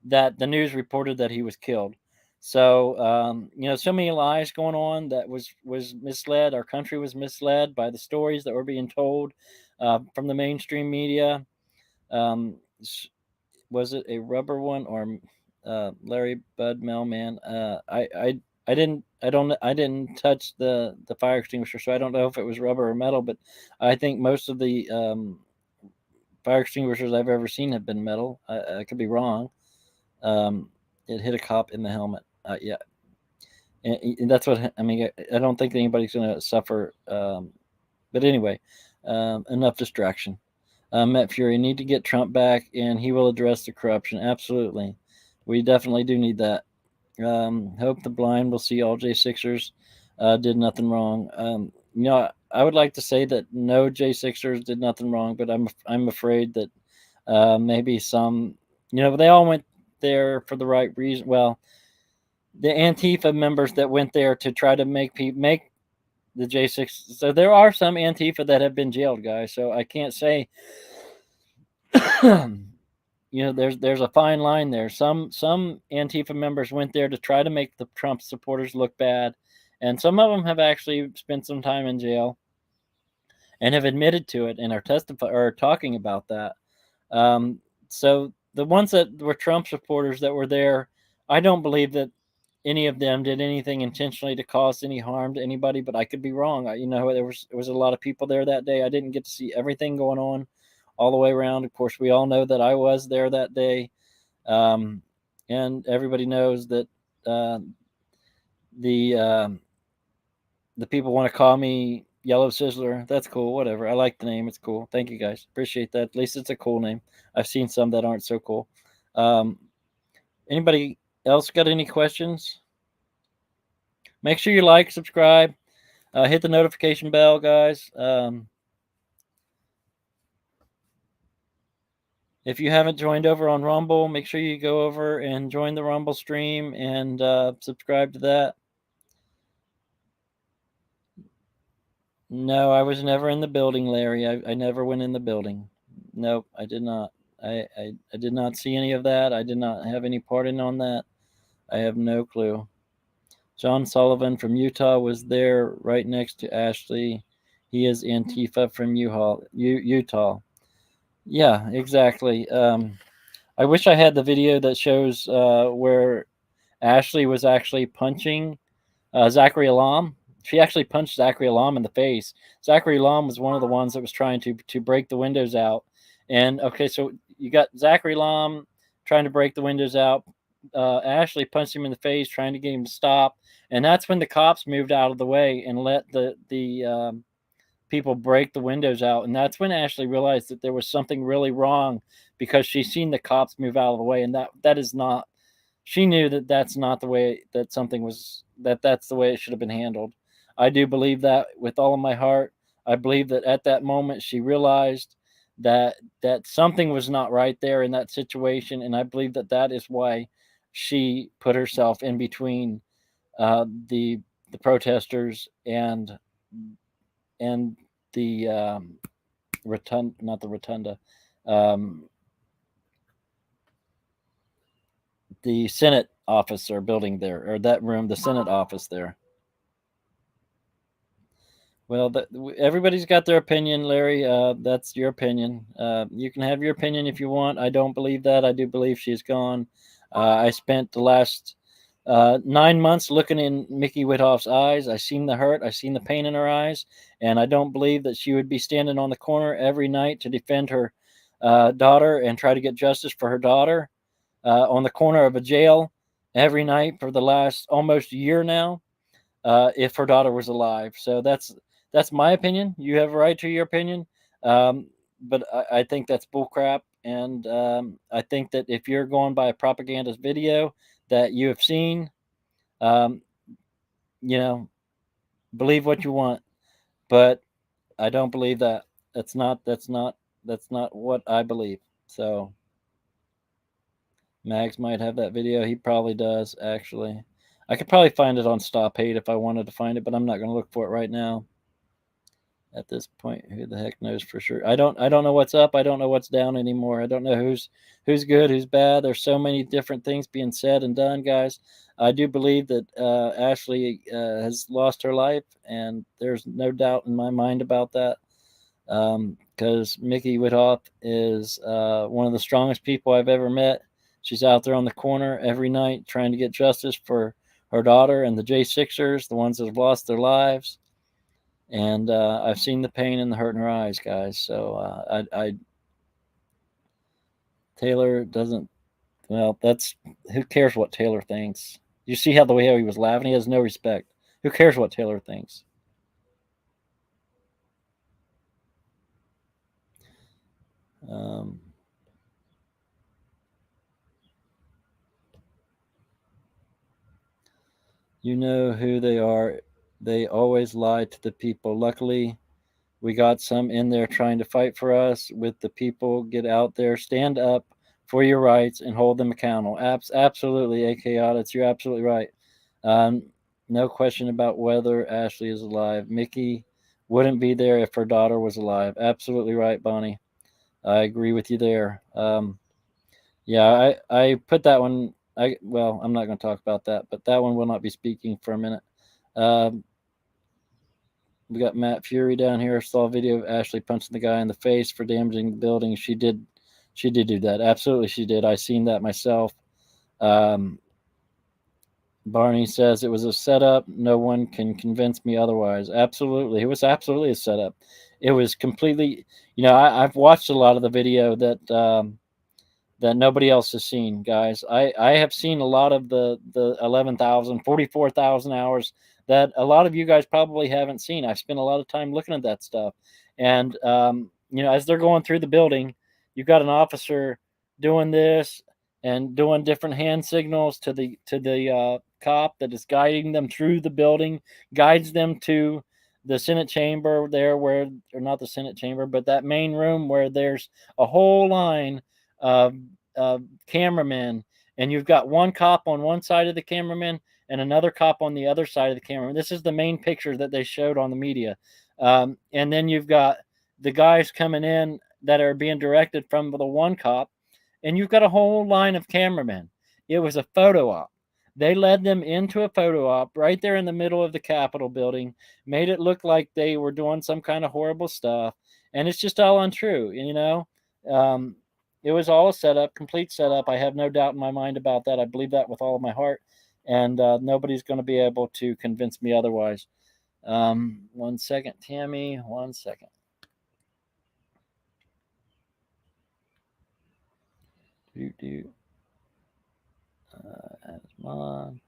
that the news reported that he was killed. So, so many lies going on that was misled. Our country was misled by the stories that were being told from the mainstream media. Was it a rubber one or Larry Bud Mailman? I didn't touch the fire extinguisher, so I don't know if it was rubber or metal, but I think most of the fire extinguishers I've ever seen have been metal. I could be wrong. It hit a cop in the helmet. Yeah. And that's what I mean. I don't think anybody's going to suffer. But anyway, enough distraction. Matt Fury, need to get Trump back, and he will address the corruption. Absolutely. We definitely do need that. Hope the blind will see all J6ers did nothing wrong. I would like to say that no J6ers did nothing wrong, but I'm afraid that maybe some, they all went there for the right reason. Well, the Antifa members that went there to try to make the J6. So there are some Antifa that have been jailed, guys. So I can't say, there's a fine line there. Some Antifa members went there to try to make the Trump supporters look bad, and some of them have actually spent some time in jail and have admitted to it and are talking about that. So the ones that were Trump supporters that were there, I don't believe that any of them did anything intentionally to cause any harm to anybody, but I could be wrong. There was a lot of people there that day. I didn't get to see everything going on all the way around. Of course, we all know that I was there that day. And everybody knows that the people want to call me Yellow Sizzler. That's cool. Whatever. I like the name. It's cool. Thank you, guys. Appreciate that. At least it's a cool name. I've seen some that aren't so cool. Anybody else got any questions? Make sure you like, subscribe, hit the notification bell, guys. If you haven't joined over on Rumble, make sure you go over and join the Rumble stream and subscribe to that. No, I was never in the building, Larry. I never went in the building. Nope, I did not. I did not see any of that. I did not have any part in on that. I have no clue. John Sullivan from Utah was there right next to Ashley. He is Antifa from Utah. Yeah, exactly. I wish I had the video that shows where Ashley was actually punching Zachary Alam. She actually punched Zachary Alam in the face. Zachary Alam was one of the ones that was trying to break the windows out. And okay, so you got Zachary Alam trying to break the windows out. Ashley punched him in the face, trying to get him to stop. And that's when the cops moved out of the way and let the people break the windows out. And that's when Ashley realized that there was something really wrong, because she's seen the cops move out of the way, and that is not. She knew that that's not the way that something was. That's the way it should have been handled. I do believe that with all of my heart. I believe that at that moment she realized that something was not right there in that situation, and I believe that that is why she put herself in between the protesters and the rotunda, not the rotunda, the Senate office or building there, or that room, the Senate office there. Well, everybody's got their opinion, Larry. That's your opinion. You can have your opinion if you want. I don't believe that. I do believe she's gone. I spent the last 9 months looking in Mickey Whithoff's eyes. I seen the hurt. I seen the pain in her eyes. And I don't believe that she would be standing on the corner every night to defend her daughter and try to get justice for her daughter on the corner of a jail every night for the last almost year now, if her daughter was alive. So that's my opinion. You have a right to your opinion. But I think that's bullcrap. And I think that if you're going by a propaganda video that you have seen, believe what you want. But I don't believe that. That's not what I believe. So Mags might have that video. He probably does, actually. I could probably find it on Stop Hate if I wanted to find it, but I'm not going to look for it right now. At this point, who the heck knows for sure? I don't know what's up. I don't know what's down anymore. I don't know who's good, who's bad. There's so many different things being said and done, guys. I do believe that Ashley has lost her life, and there's no doubt in my mind about that. Because Mickey Whithoff is one of the strongest people I've ever met. She's out there on the corner every night trying to get justice for her daughter and the J6ers, the ones that have lost their lives. And I've seen the pain and the hurt in her eyes, guys. So Taylor doesn't. Well, who cares what Taylor thinks? You see how he was laughing? He has no respect. Who cares what Taylor thinks? You know who they are. They always lie to the people. Luckily, we got some in there trying to fight for us. With the people, get out there, stand up for your rights, and hold them accountable. Absolutely, AK Audits, you're absolutely right. No question about whether Ashley is alive. Mickey wouldn't be there if her daughter was alive. Absolutely right, Bonnie. I agree with you there. Yeah, I put that one. Well, I'm not going to talk about that, but that one will not be speaking for a minute. We got Matt Fury down here. Saw a video of Ashley punching the guy in the face for damaging the building. She did do that. Absolutely, she did. I seen that myself. Barney says it was a setup. No one can convince me otherwise. Absolutely, it was absolutely a setup. It was completely. I've watched a lot of the video that nobody else has seen, guys. I have seen a lot of the 11,000, 44,000 hours that a lot of you guys probably haven't seen. I've spent a lot of time looking at that stuff. And, as they're going through the building, you've got an officer doing this and doing different hand signals to the cop that is guiding them through the building, guides them to the Senate chamber there or not the Senate chamber, but that main room where there's a whole line of cameramen, and you've got one cop on one side of the cameraman and another cop on the other side of the camera. This is the main picture that they showed on the media. And then you've got the guys coming in that are being directed from the one cop, and you've got a whole line of cameramen. It was a photo op. They led them into a photo op right there in the middle of the Capitol building, made it look like they were doing some kind of horrible stuff. And it's just all untrue, you know? It was all a setup, complete setup. I have no doubt in my mind about that. I believe that with all of my heart. And nobody's going to be able to convince me otherwise. 1 second, Tammy, 1 second. Asmon.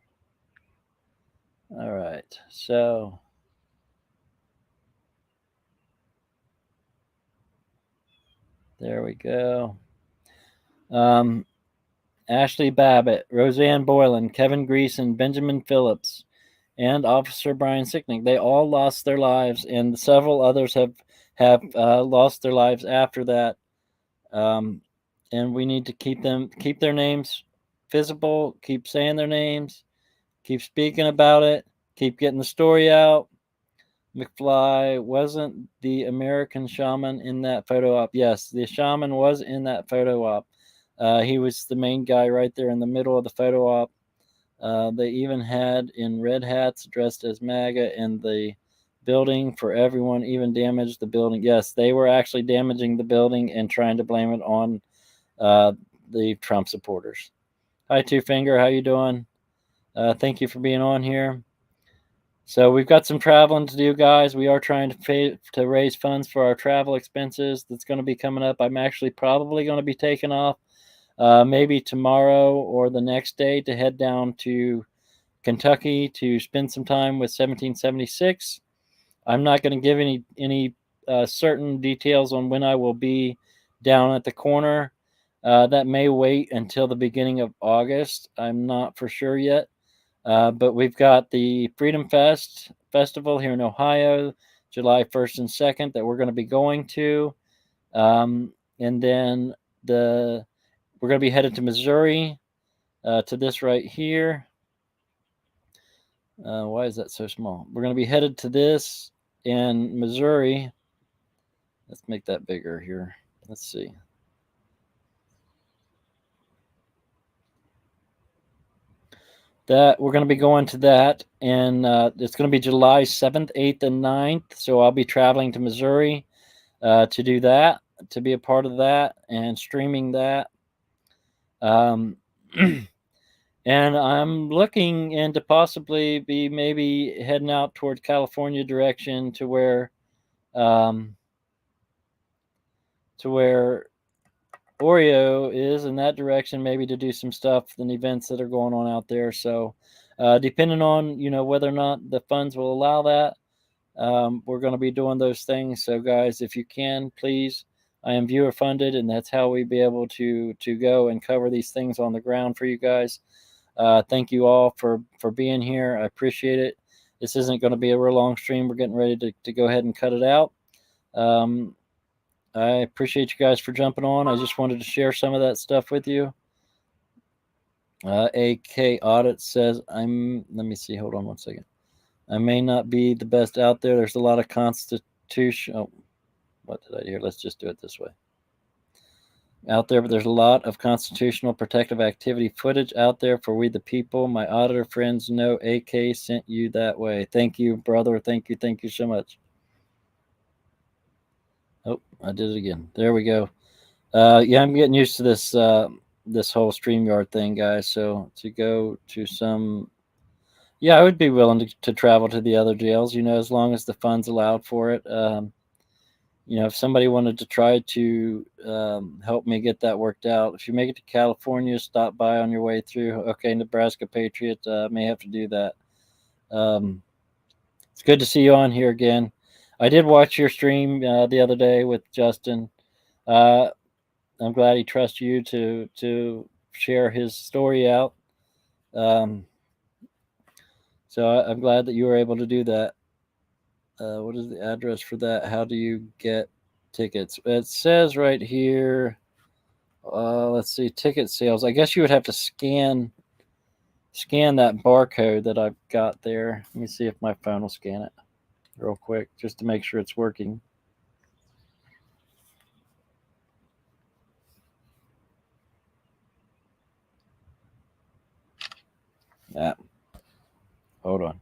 All right, so there we go. Ashley Babbitt, Roseanne Boylan, Kevin Greason, Benjamin Phillips, and Officer Brian Sicknick. They all lost their lives, and several others have lost their lives after that. And we need to keep their names visible, keep saying their names, keep speaking about it, keep getting the story out. McFly wasn't the American shaman in that photo op. Yes, the shaman was in that photo op. He was the main guy right there in the middle of the photo op. They even had in red hats dressed as MAGA in the building for everyone, even damaged the building. Yes, they were actually damaging the building and trying to blame it on the Trump supporters. Hi, Two Finger. How you doing? Thank you for being on here. So we've got some traveling to do, guys. We are trying to raise funds for our travel expenses. That's going to be coming up. I'm actually probably going to be taking off maybe tomorrow or the next day to head down to Kentucky to spend some time with 1776. I'm not going to give any certain details on when I will be down at the corner. That may wait until the beginning of August. I'm not for sure yet. But we've got the Freedom Festival here in Ohio, July 1st and 2nd, that we're going to be going to. And then we're going to be headed to Missouri, to this right here. Why is that so small? We're going to be headed to this in Missouri. Let's make that bigger here. Let's see. That we're going to be going to that, and it's going to be July 7th, 8th, and 9th. So I'll be traveling to Missouri to do that, to be a part of that, and streaming that. And I'm looking into possibly be maybe heading out toward California direction to where Oreo is in that direction, maybe to do some stuff and events that are going on out there. So depending on, whether or not the funds will allow that, we're going to be doing those things. So guys, if you can, please, I am viewer funded, and that's how we be able to go and cover these things on the ground for you guys. Thank you all for being here. I appreciate it. This isn't going to be a real long stream. We're getting ready to go ahead and cut it out. I appreciate you guys for jumping on. I just wanted to share some of that stuff with you. AK Audit says, let me see, hold on 1 second. I may not be the best out there. There's a lot of constitution. Oh, what did I do here? Let's just do it this way. Out there, but there's a lot of constitutional protective activity footage out there for we the people. My auditor friends know AK sent you that way. Thank you, brother. Thank you so much. Oh, I did it again. There we go. Yeah, I'm getting used to this this whole StreamYard thing, guys. So to go to some, yeah, I would be willing to travel to the other jails, as long as the funds allowed for it. If somebody wanted to try to help me get that worked out, if you make it to California, stop by on your way through. Okay, Nebraska Patriot, may have to do that. It's good to see you on here again. I did watch your stream the other day with Justin. I'm glad he trusts you to share his story out. So I'm glad that you were able to do that. What is the address for that? How do you get tickets? It says right here, let's see, ticket sales. I guess you would have to scan scan that barcode that I've got there. Let me see if my phone will scan it real quick, just to make sure it's working. Yeah. Hold on.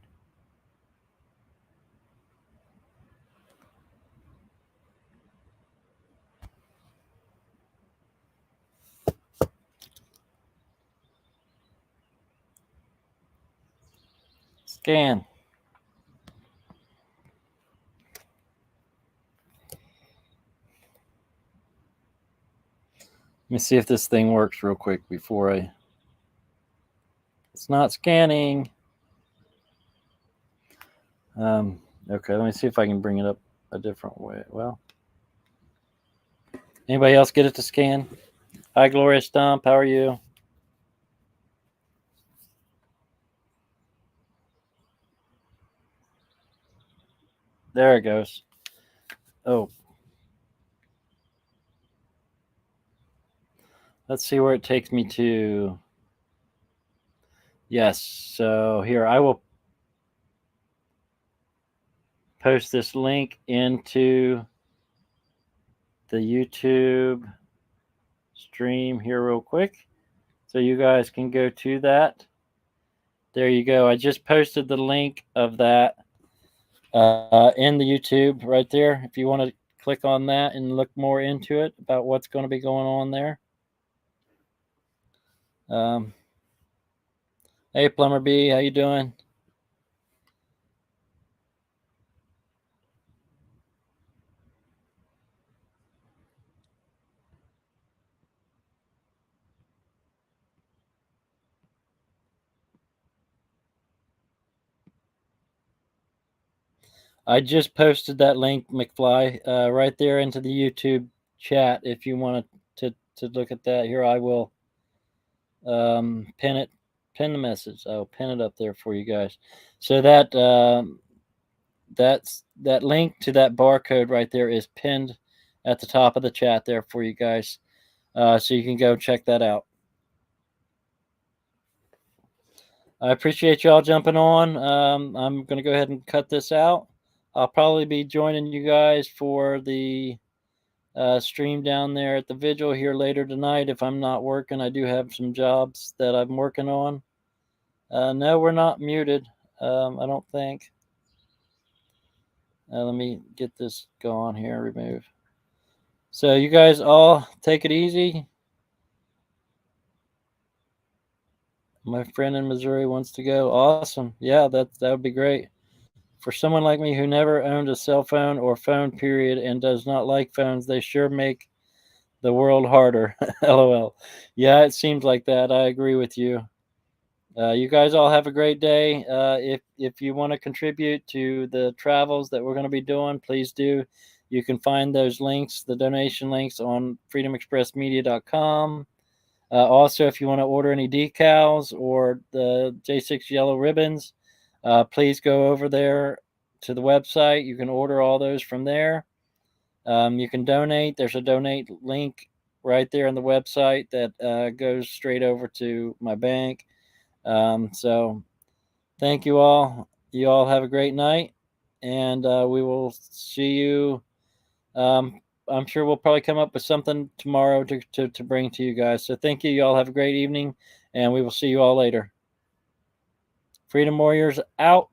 Scan. Let me see if this thing works real quick before I... It's not scanning. Okay, let me see if I can bring it up a different way. Well, anybody else get it to scan? Hi, Gloria Stump. How are you? There it goes. Oh. Let's see where it takes me to. Yes. So here, I will post this link into the YouTube stream here real quick, so you guys can go to that. There you go. I just posted the link of that in the YouTube right there. If you want to click on that and look more into it about what's going to be going on there. Hey, Plumber B, how you doing? I just posted that link, McFly, right there into the YouTube chat. If you want to look at that, here I will pin the message. I'll pin it up there for you guys. So that that link to that barcode right there is pinned at the top of the chat there for you guys, so you can go check that out. I appreciate y'all jumping on. I'm going to go ahead and cut this out. I'll probably be joining you guys for the stream down there at the vigil here later tonight if I'm not working. I do have some jobs that I'm working on. No, we're not muted. I don't think. Let me get this going here. Remove. So you guys all take it easy. My friend in Missouri wants to go. Awesome. Yeah, that would be great. For someone like me who never owned a cell phone or phone period and does not like phones, they sure make the world harder. LOL. Yeah, it seems like that. I agree with you. You guys all have a great day. If you want to contribute to the travels that we're going to be doing, please do. You can find those links, the donation links, on freedomexpressmedia.com. Also, if you want to order any decals or the J6 yellow ribbons, please go over there to the website. You can order all those from there. You can donate. There's a donate link right there on the website that goes straight over to my bank. So thank you all. You all have a great night, and we will see you. I'm sure we'll probably come up with something tomorrow to bring to you guys. So thank you. You all have a great evening, and we will see you all later. Freedom Warriors out.